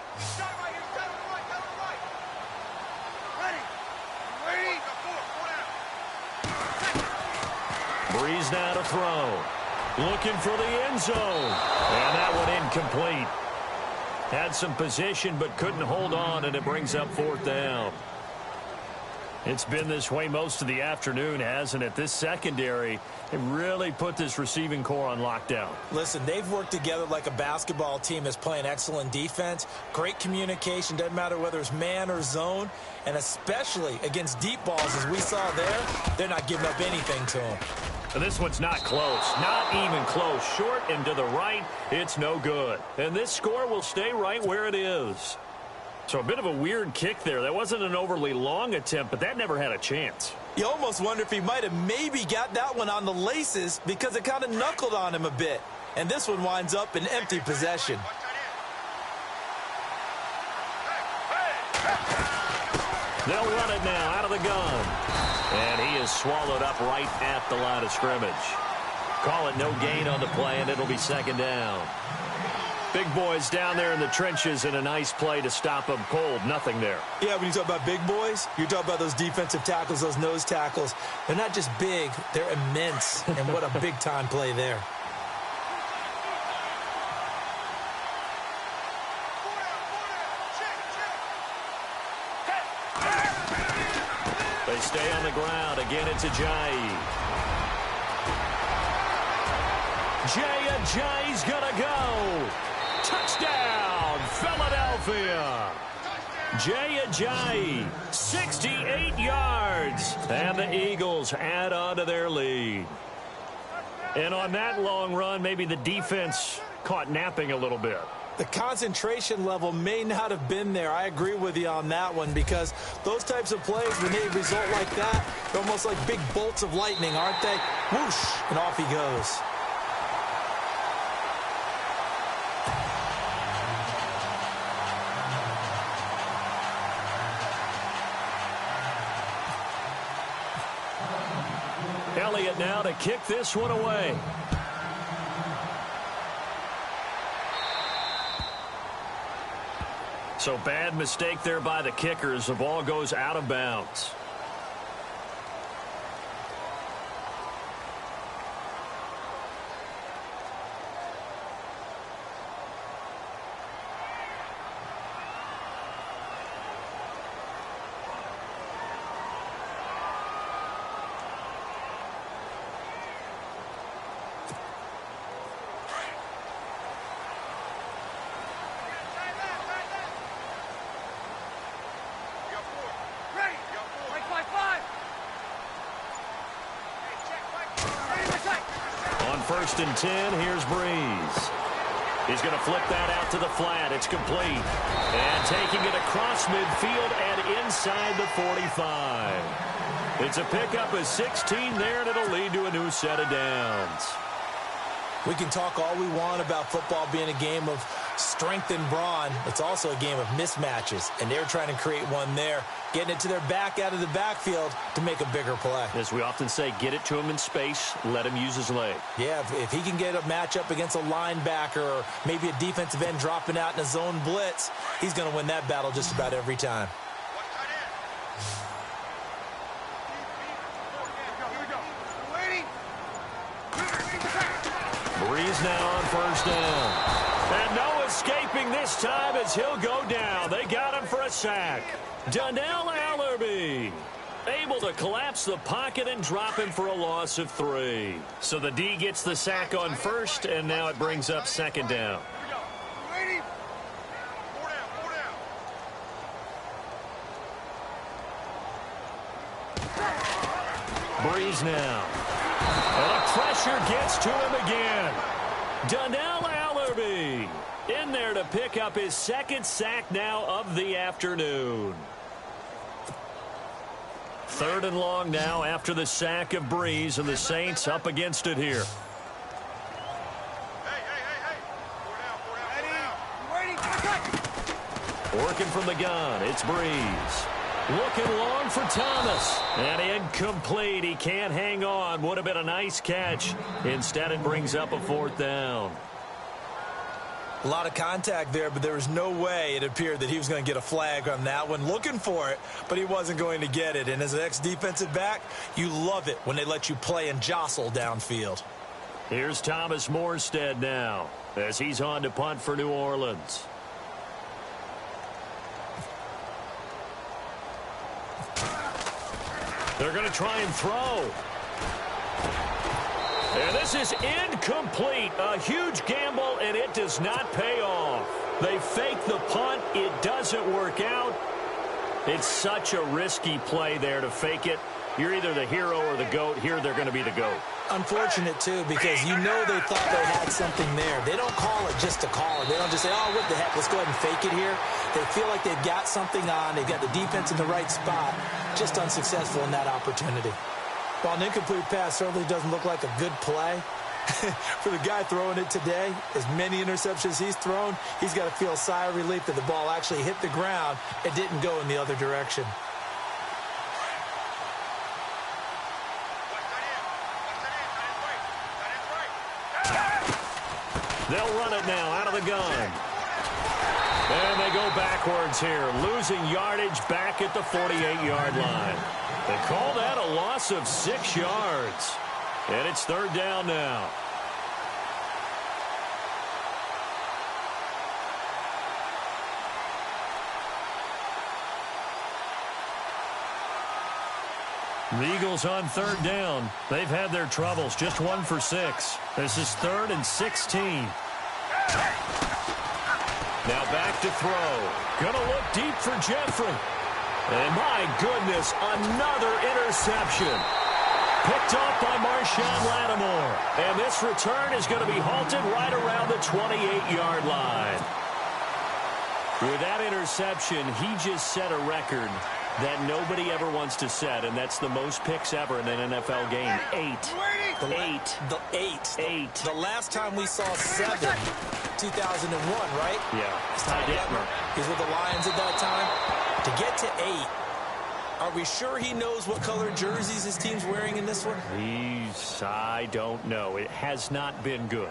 Breeze now to throw. Looking for the end zone. And that one incomplete. Had some position but couldn't hold on, and it brings up 4th down. It's been this way most of the afternoon, hasn't it? This secondary, it really put this receiving core on lockdown. Listen, they've worked together like a basketball team that's playing excellent defense. Great communication, doesn't matter whether it's man or zone. And especially against deep balls, as we saw there, they're not giving up anything to them. And this one's not close, not even close. Short and to the right, it's no good. And this score will stay right where it is. So a bit of a weird kick there. That wasn't an overly long attempt, but that never had a chance. You almost wonder if he might have maybe got that one on the laces because it kind of knuckled on him a bit. And this one winds up in empty possession. They'll run it now out of the gun. And he is swallowed up right at the line of scrimmage. Call it no gain on the play, and it'll be 2nd down. Big boys down there in the trenches, and a nice play to stop them cold. Nothing there. Yeah, when you talk about big boys, you talk about those defensive tackles, those nose tackles. They're not just big, they're immense. And what a big-time play there. They stay on the ground. Again, it's Ajayi. Ajayi's gonna go. Touchdown, Philadelphia. Ajayi, 68 yards. And the Eagles add on to their lead. And on that long run, maybe the defense caught napping a little bit. The concentration level may not have been there. I agree with you on that one because those types of plays, when they result like that, they're almost like big bolts of lightning, aren't they? Whoosh, and off he goes. Elliott now to kick this one away. So bad mistake there by the kickers. The ball goes out of bounds. On 1st and 10, here's Breeze. He's going to flip that out to the flat. It's complete. And taking it across midfield and inside the 45. It's a pickup of 16 there, and it'll lead to a new set of downs. We can talk all we want about football being a game of strength and brawn. It's also a game of mismatches, and they're trying to create one there, getting it to their back out of the backfield to make a bigger play. As we often say, get it to him in space, let him use his leg. Yeah, if he can get a matchup against a linebacker or maybe a defensive end dropping out in a zone blitz, he's going to win that battle just about every time. Breeze now on first down. And no escaping this time as he'll go down. They got him for a sack. Donnell Allerby able to collapse the pocket and drop him for a loss of 3. So the D gets the sack on first, and now it brings up second down. Breeze now. And the pressure gets to him again. Donnell Allerby in there to pick up his second sack now of the afternoon. 3rd and long now after the sack of Breeze, and the Saints up against it here. Working from the gun, it's Breeze. Looking long for Thomas. And incomplete. He can't hang on. Would have been a nice catch. Instead, it brings up a 4th down. A lot of contact there, but there was no way it appeared that he was going to get a flag on that one. Looking for it, but he wasn't going to get it. And as an ex-defensive back, you love it when they let you play and jostle downfield. Here's Thomas Morstead now as he's on to punt for New Orleans. They're going to try and throw. And this is incomplete. A huge gamble, and it does not pay off. They fake the punt. It doesn't work out. It's such a risky play there to fake it. You're either the hero or the GOAT. Here they're going to be the GOAT. Unfortunate, too, because you know they thought they had something there. They don't call it just to call it. They don't just say, oh, what the heck, let's go ahead and fake it here. They feel like they've got something on. They've got the defense in the right spot. Just unsuccessful in that opportunity. While an incomplete pass certainly doesn't look like a good play, for the guy throwing it today, as many interceptions he's thrown, he's got to feel a sigh of relief that the ball actually hit the ground and didn't go in the other direction. They'll run it now out of the gun. And they go backwards here, losing yardage back at the 48-yard line. They call that a loss of 6 yards. And it's 3rd down now. The Eagles on 3rd down. They've had their troubles, just 1 for 6. This is 3rd and 16. Now back to throw. Gonna look deep for Jeffrey. And my goodness, another interception. Picked off by Marshawn Lattimore. And this return is going to be halted right around the 28-yard line. With that interception, he just set a record that nobody ever wants to set, and that's the most picks ever in an NFL game. 8. The last time we saw 7, 2001, right? Yeah. It's Ty Detmer. He's with the Lions at that time. To get to 8, are we sure he knows what color jerseys his team's wearing in this one? I don't know. It has not been good.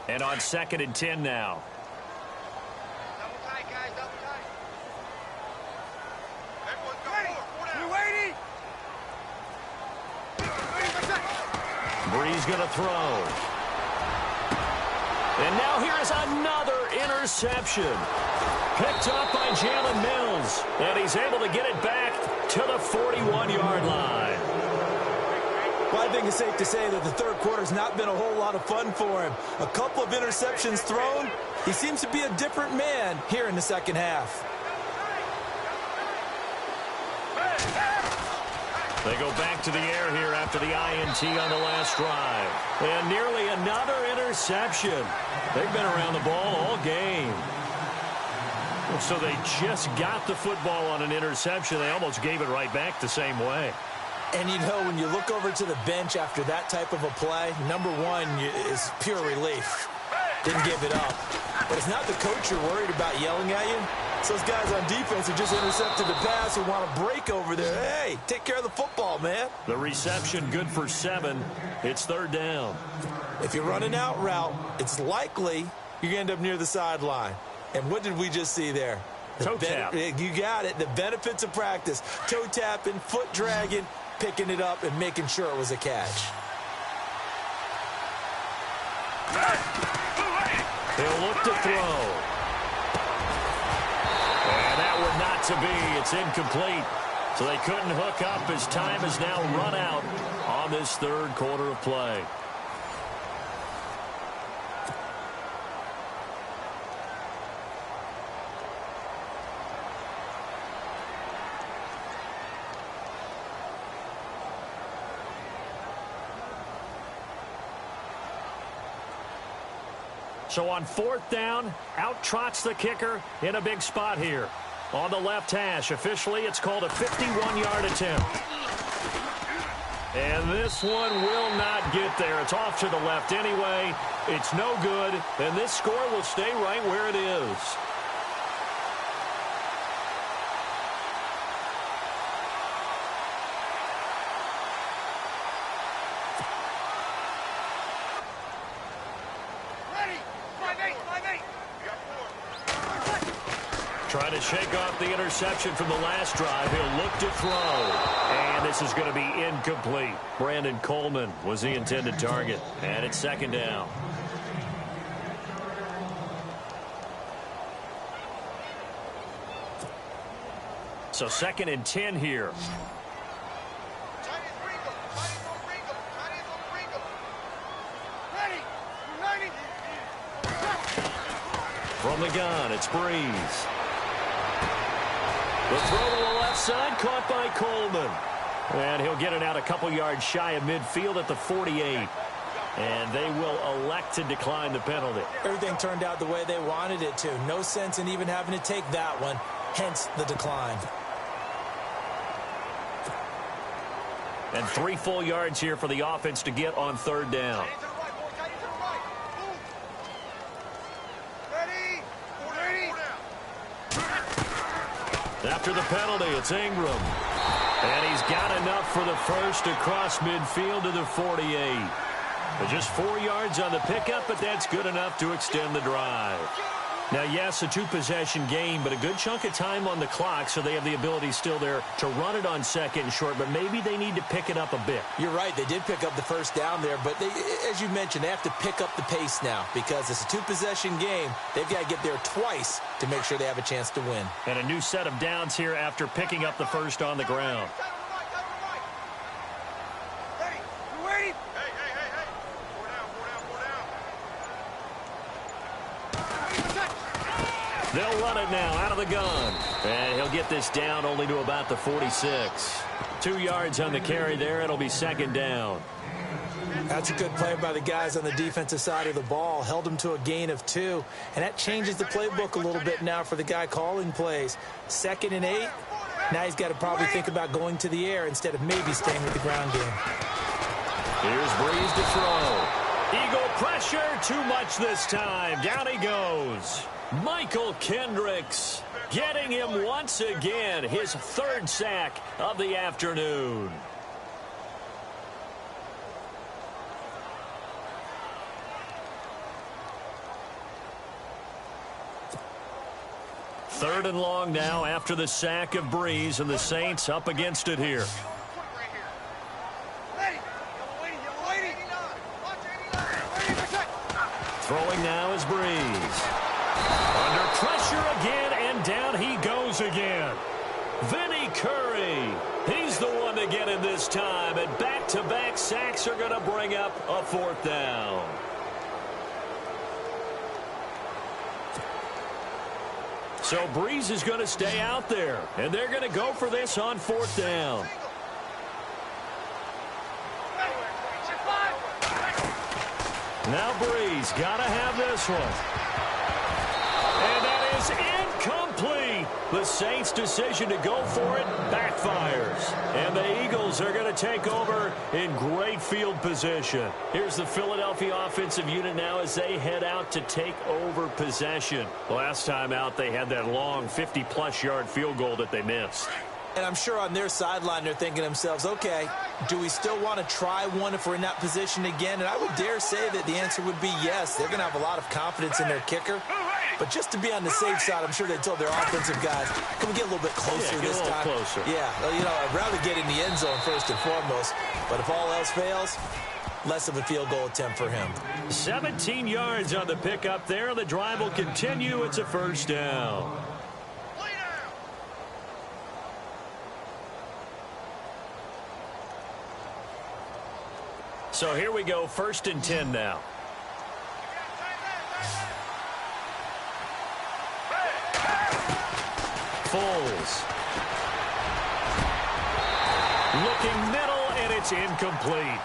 And on 2nd and 10 now. Double tight, guys, double tight. Everyone's going. We're waiting. Breeze going to throw. And now here is another interception. Picked up by Jalen Mills. And he's able to get it back to the 41-yard line. Well, I think it's safe to say that the third quarter's not been a whole lot of fun for him. A couple of interceptions thrown. He seems to be a different man here in the second half. They go back to the air here after the INT on the last drive. And nearly another interception. They've been around the ball all game. So they just got the football on an interception. They almost gave it right back the same way. And, you know, when you look over to the bench after that type of a play, number one is pure relief. Didn't give it up. But it's not the coach you're worried about yelling at you. It's those guys on defense who just intercepted the pass who want to break over there. Hey, take care of the football, man. The reception good for 7. It's third down. If you're running out route, it's likely you're going to end up near the sideline. And what did we just see there? Toe tap. You got it. The benefits of practice. Toe tapping, foot dragging, picking it up, and making sure it was a catch. He'll look to throw. And that would not to be. It's incomplete. So they couldn't hook up as time has now run out on this third quarter of play. So on fourth down, out trots the kicker in a big spot here. On the left hash, officially it's called a 51-yard attempt. And this one will not get there. It's off to the left anyway. It's no good, and this score will stay right where it is. Trying to shake off the interception from the last drive. He'll look to throw. And this is going to be incomplete. Brandon Coleman was the intended target. And it's second down. So 2nd and 10 here. From the gun, it's Breeze. The throw to the left side, caught by Coleman. And he'll get it out a couple yards shy of midfield at the 48. And they will elect to decline the penalty. Everything turned out the way they wanted it to. No sense in even having to take that one, hence the decline. And 3 full yards here for the offense to get on third down. After the penalty, it's Ingram. And he's got enough for the first across midfield to the 48. But just 4 yards on the pickup, but that's good enough to extend the drive. Now, yes, a 2-possession game, but a good chunk of time on the clock, so they have the ability still there to run it on 2nd and short, but maybe they need to pick it up a bit. You're right. They did pick up the first down there, but they, as you mentioned, they have to pick up the pace now because it's a 2-possession game. They've got to get there twice to make sure they have a chance to win. And a new set of downs here after picking up the first on the ground. They'll run it now out of the gun. And he'll get this down only to about the 46. 2 yards on the carry there. It'll be second down. That's a good play by the guys on the defensive side of the ball. Held them to a gain of 2. And that changes the playbook a little bit now for the guy calling plays. 2nd and 8. Now he's got to probably think about going to the air instead of maybe staying with the ground game. Here's Breeze to throw. Eagle pressure. Too much this time. Down he goes. Michael Kendricks getting him once again, his 3rd sack of the afternoon. Third and long now after the sack of Breeze, and the Saints up against it here. Throwing now is Breeze. Under pressure again, and down he goes again. Vinny Curry, he's the one to get in this time, and back-to-back sacks are going to bring up a 4th down. So Breeze is going to stay out there, and they're going to go for this on 4th down. Now Breeze got to have this one. And that is incomplete. The Saints' decision to go for it backfires. And the Eagles are going to take over in great field position. Here's the Philadelphia offensive unit now as they head out to take over possession. Last time out, they had that long 50-plus yard field goal that they missed. And I'm sure on their sideline they're thinking to themselves, okay, do we still want to try one if we're in that position again? And I would dare say that the answer would be yes. They're going to have a lot of confidence in their kicker. But just to be on the safe side, I'm sure they told their offensive guys, can we get a little bit closer this time? Closer. Yeah, well, you know, I'd rather get in the end zone first and foremost. But if all else fails, less of a field goal attempt for him. 17 yards on the pickup there. The drive will continue. It's a first down. So here we go, 1st and 10 now. Foles. Looking middle, and it's incomplete.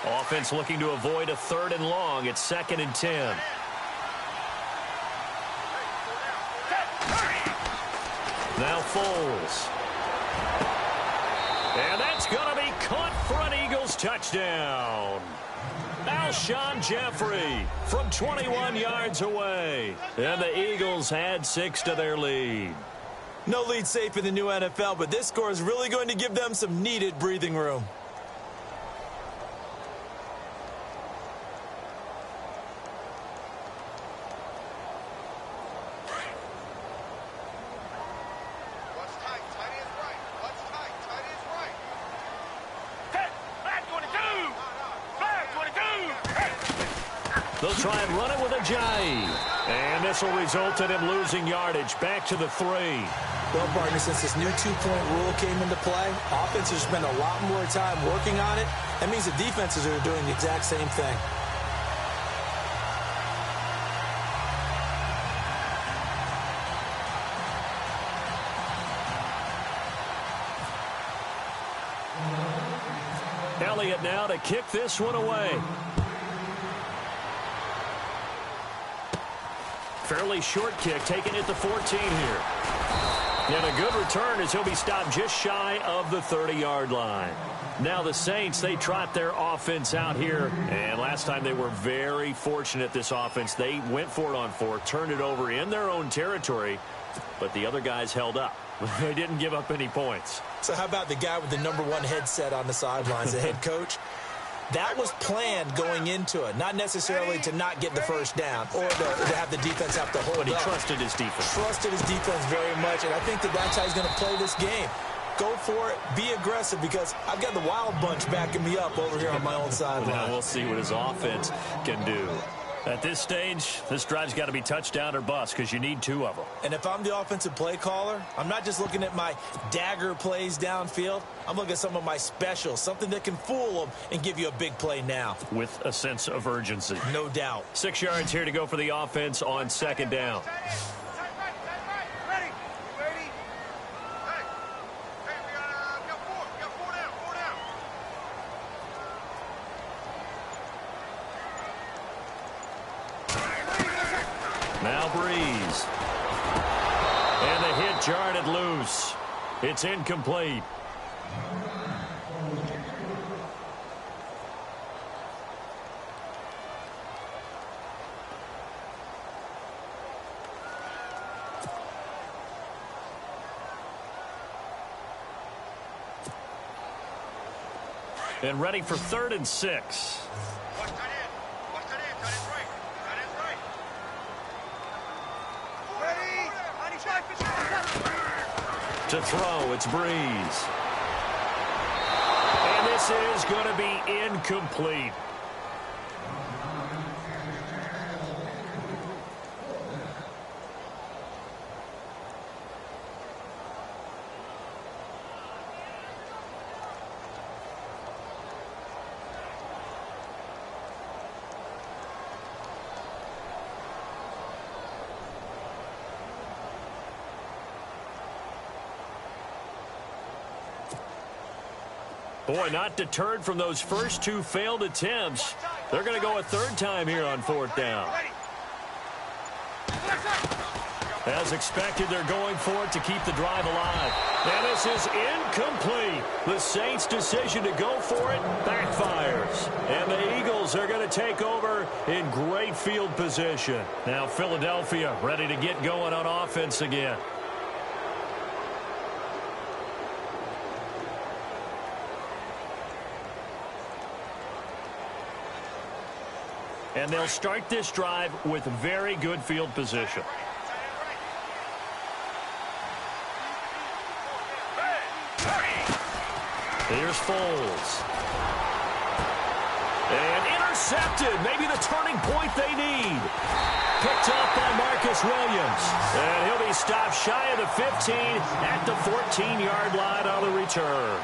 Offense looking to avoid a 3rd and long. It's 2nd and 10. Now Foles. And that's going to be caught for an Eagles touchdown. Alshon Jeffrey from 21 yards away. And the Eagles add 6 to their lead. No lead safe in the new NFL, but this score is really going to give them some needed breathing room. They'll try and run it with a jive. And this will result in him losing yardage back to the 3. Well, partner, since this new 2-point rule came into play, offenses spend a lot more time working on it. That means the defenses are doing the exact same thing. Elliott now to kick this one away. Fairly short kick, taking it to 14 here. And a good return as he'll be stopped just shy of the 30-yard line. Now the Saints, they trot their offense out here. And last time they were very fortunate, this offense. They went for it on 4, turned it over in their own territory, but the other guys held up. They didn't give up any points. So how about the guy with the #1 headset on the sidelines, the head coach? That was planned going into it, not necessarily to not get the first down or to have the defense have to hold But he up. trusted his defense. Trusted his defense very much, and I think that's how he's going to play this game. Go for it, be aggressive, because I've got the wild bunch backing me up over here on my own sideline. Now we'll see what his offense can do. At this stage, this drive's got to be touchdown or bust because you need 2 of them. And if I'm the offensive play caller, I'm not just looking at my dagger plays downfield. I'm looking at some of my specials, something that can fool them and give you a big play now. With a sense of urgency. No doubt. 6 yards here to go for the offense on 2nd down. Now Breeze. And the hit jarred loose. It's incomplete. And ready for 3rd and 6. To throw, it's Breeze. And this is going to be incomplete. Boy, not deterred from those first two failed attempts. They're going to go a third time here on fourth down. As expected, they're going for it to keep the drive alive. And this is incomplete. The Saints' decision to go for it backfires. And the Eagles are going to take over in great field position. Now Philadelphia ready to get going on offense again. And they'll start this drive with very good field position. Here's Foles. And intercepted. Maybe the turning point they need. Picked up by Marcus Williams. And he'll be stopped shy of the 15 at the 14-yard line on the return.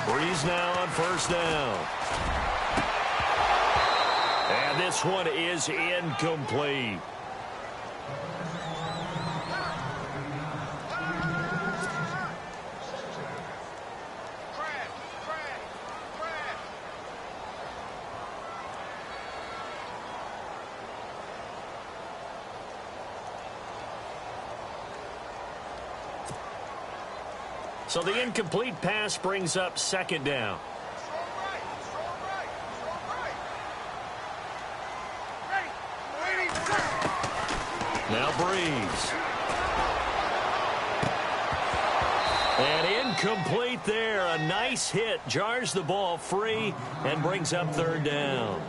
Breeze now on first down. And this one is incomplete. So the incomplete pass brings up second down. Now Breeze. And incomplete there. A nice hit. Jars the ball free and brings up third down.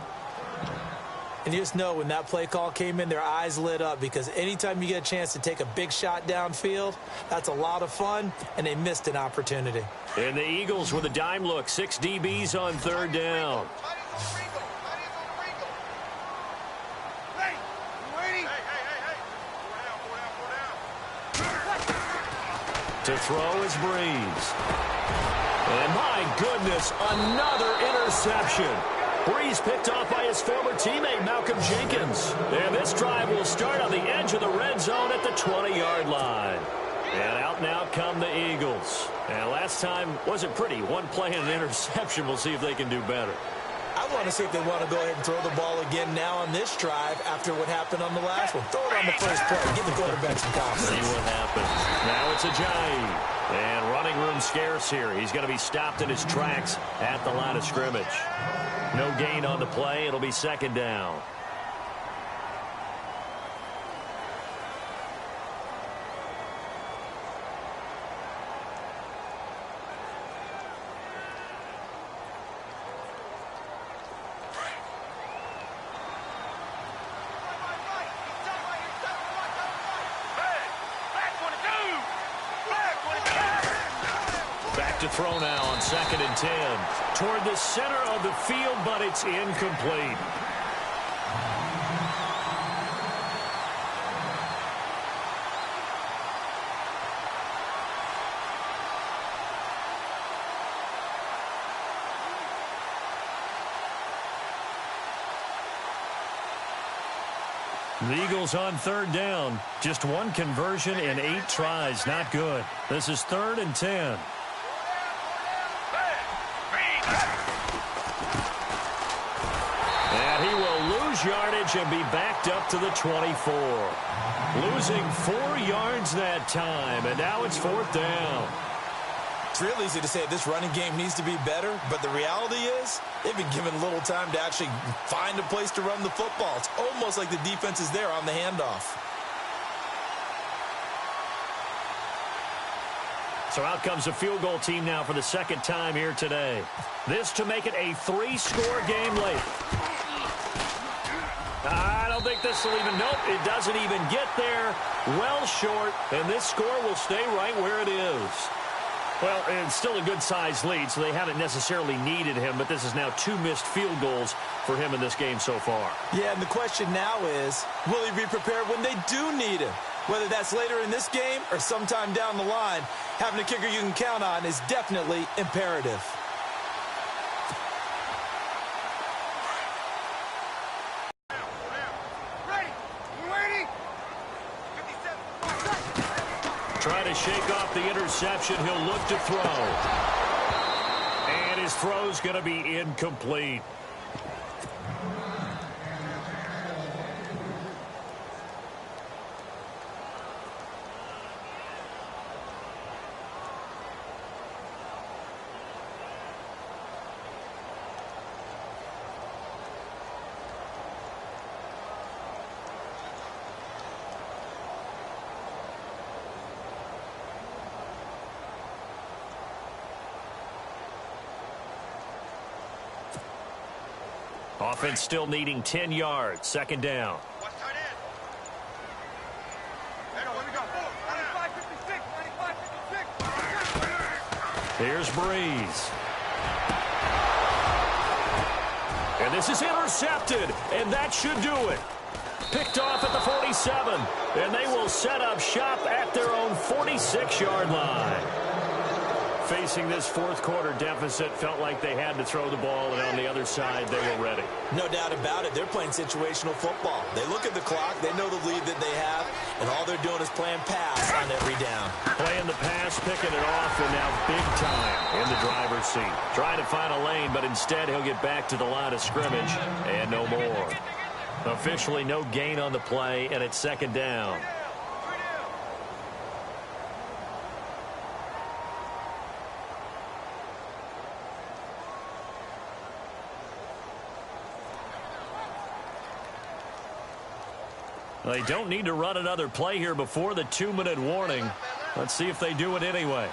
And you just know when that play call came in, their eyes lit up because anytime you get a chance to take a big shot downfield, that's a lot of fun, and they missed an opportunity. And the Eagles with a dime look. 6 DBs on third down. To throw is Breeze. And my goodness, another interception. Breeze picked off by his former teammate, Malcolm Jenkins. And this drive will start on the edge of the red zone at the 20-yard line. And out now come the Eagles. And last time wasn't pretty. One play and an interception. We'll see if they can do better. I want to see if they want to go ahead and throw the ball again now on this drive after what happened on the last one. Throw it on the first play. Give the quarterback some confidence. See what happens. Now it's Ajayi. And running room scarce here. He's going to be stopped in his tracks at the line of scrimmage. No gain on the play. It'll be second down. To throw now on 2nd and 10 toward the center of the field, but it's incomplete. The Eagles on third down. Just one conversion in 8 tries. Not good. This is 3rd and 10. And he will lose yardage and be backed up to the 24. Losing 4 yards that time, and now it's 4th down. It's real easy to say this running game needs to be better, but the reality is they've been given little time to actually find a place to run the football. It's almost like the defense is there on the handoff. So out comes the field goal team now for the 2nd time here today. This to make it a 3-score game late. I don't think this will even, nope, it doesn't even get there. Well short, and this score will stay right where it is. Well, it's still a good-sized lead, so they haven't necessarily needed him, but this is now 2 missed field goals for him in this game so far. Yeah, and the question now is, will he be prepared when they do need him? Whether that's later in this game or sometime down the line, having a kicker you can count on is definitely imperative. Trying to shake off the interception. He'll look to throw. And his throw's going to be incomplete. Offense still needing 10 yards. Second down. Here's Breeze. And this is intercepted. And that should do it. Picked off at the 47. And they will set up shop at their own 46-yard line. Facing this fourth quarter deficit, felt like they had to throw the ball, and on the other side, they were ready. No doubt about it. They're playing situational football. They look at the clock, they know the lead that they have, and all they're doing is playing pass on every down. Playing the pass, picking it off, and now big time in the driver's seat. Trying to find a lane, but instead he'll get back to the line of scrimmage, and no more. Officially no gain on the play, and it's second down. They don't need to run another play here before the 2-minute warning. Let's see if they do it anyway.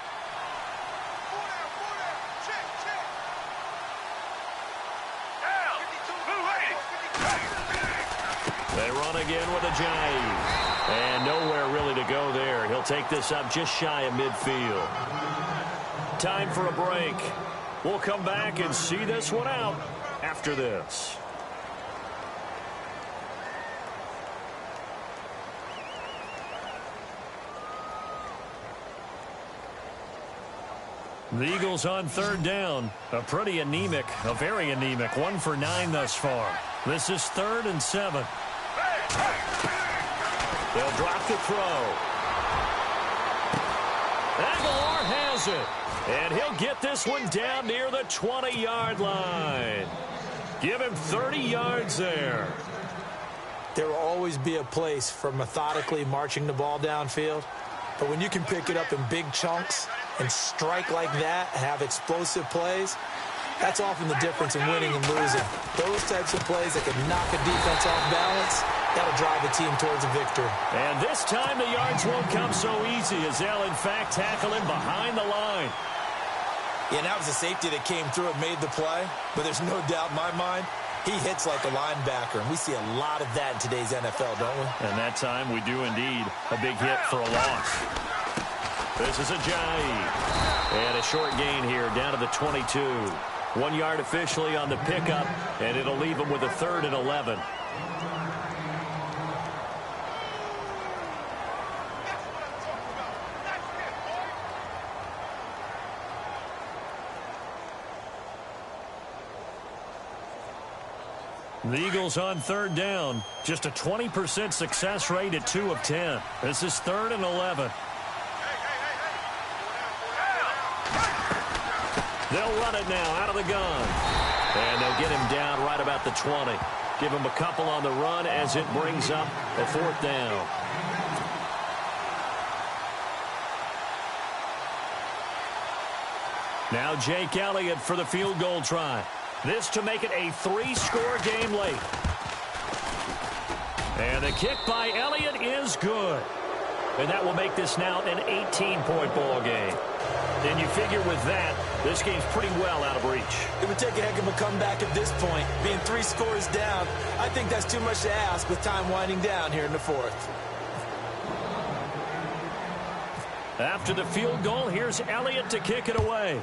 They run again with a jive. And nowhere really to go there. He'll take this up just shy of midfield. Time for a break. We'll come back and see this one out after this. The Eagles on third down. A pretty anemic, a very anemic. 1 for 9 thus far. This is 3rd and 7. They'll drop the throw. Aguilar has it. And he'll get this one down near the 20-yard line. Give him 30 yards there. There will always be a place for methodically marching the ball downfield. But when you can pick it up in big chunks and strike like that, have explosive plays, that's often the difference in winning and losing. Those types of plays that can knock a defense off balance, that'll drive a team towards a victory. And this time the yards won't come so easy as they'll, in fact, tackle him behind the line. Yeah, and that was a safety that came through and made the play, but there's no doubt in my mind, he hits like a linebacker, and we see a lot of that in today's NFL, don't we? And that time we do indeed. A big hit for a loss. This is a jive. And a short gain here down to the 22. 1 yard officially on the pickup, and it'll leave him with a 3rd and 11. The Eagles on third down. Just a 20% success rate at 2 of 10. This is 3rd and 11. They'll run it now out of the gun. And they'll get him down right about the 20. Give him a couple on the run as it brings up a 4th down. Now Jake Elliott for the field goal try. This to make it a 3-score game late. And the kick by Elliott is good. And that will make this now an 18-point ball game. And you figure with that, this game's pretty well out of reach. It would take a heck of a comeback at this point. Being 3 scores down, I think that's too much to ask with time winding down here in the 4th. After the field goal, here's Elliott to kick it away.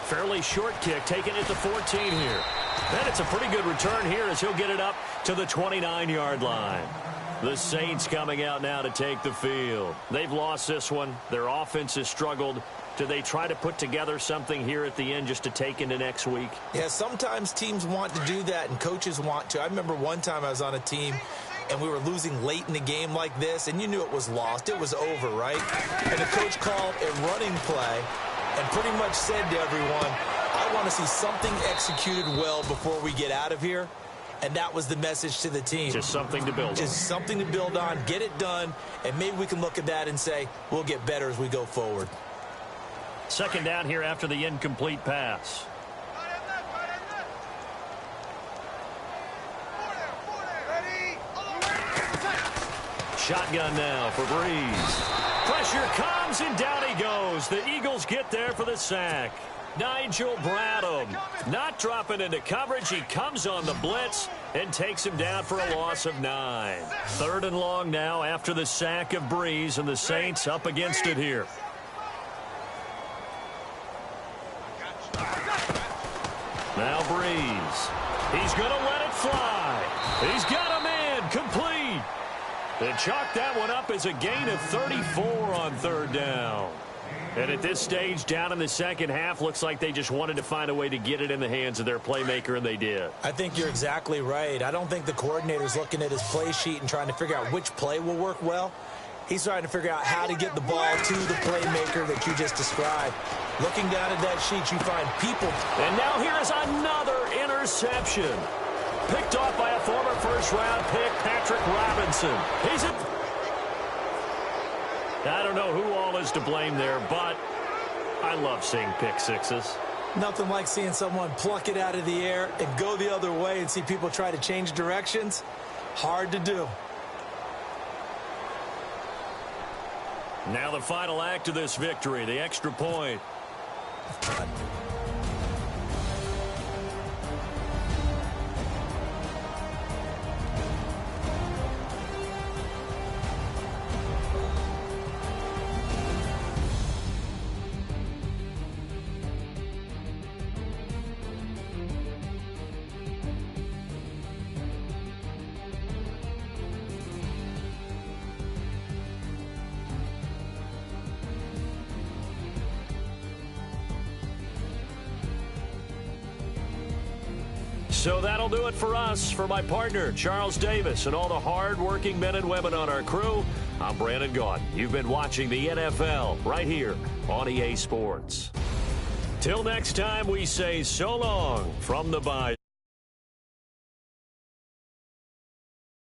Fairly short kick, taken at the 14 here. And it's a pretty good return here as he'll get it up to the 29-yard line. The Saints coming out now to take the field. They've lost this one. Their offense has struggled. Do they try to put together something here at the end just to take into next week? Yeah, sometimes teams want to do that and coaches want to. I remember one time I was on a team and we were losing late in the game like this, and you knew it was lost. It was over, right? And the coach called a running play and pretty much said to everyone, I want to see something executed well before we get out of here. And that was the message to the team. Just something to build on. Just something to build on, get it done, and maybe we can look at that and say, we'll get better as we go forward. Second down here after the incomplete pass. Shotgun now for Breeze. Pressure comes, and down he goes. The Eagles get there for the sack. Nigel Bradham not dropping into coverage. He comes on the blitz and takes him down for a loss of 9. Third and long now after the sack of Breeze, and the Saints up against it here. Now Breeze. He's going to let it fly. He's got a man complete. They chalk that one up as a gain of 34 on third down. And at this stage, down in the second half, looks like they just wanted to find a way to get it in the hands of their playmaker, and they did. I think you're exactly right. I don't think the coordinator's looking at his play sheet and trying to figure out which play will work well. He's trying to figure out how to get the ball to the playmaker that you just described. Looking down at that sheet, you find people. And now here is another interception. Picked off by a former first-round pick, Patrick Robinson. I don't know who all is to blame there, but I love seeing pick sixes. Nothing like seeing someone pluck it out of the air and go the other way and see people try to change directions. Hard to do. Now the final act of this victory, the extra point. So that'll do it for us. For my partner, Charles Davis, and all the hard-working men and women on our crew, I'm Brandon Gaudin. You've been watching the NFL right here on EA Sports. Till next time, we say so long from the Bayou.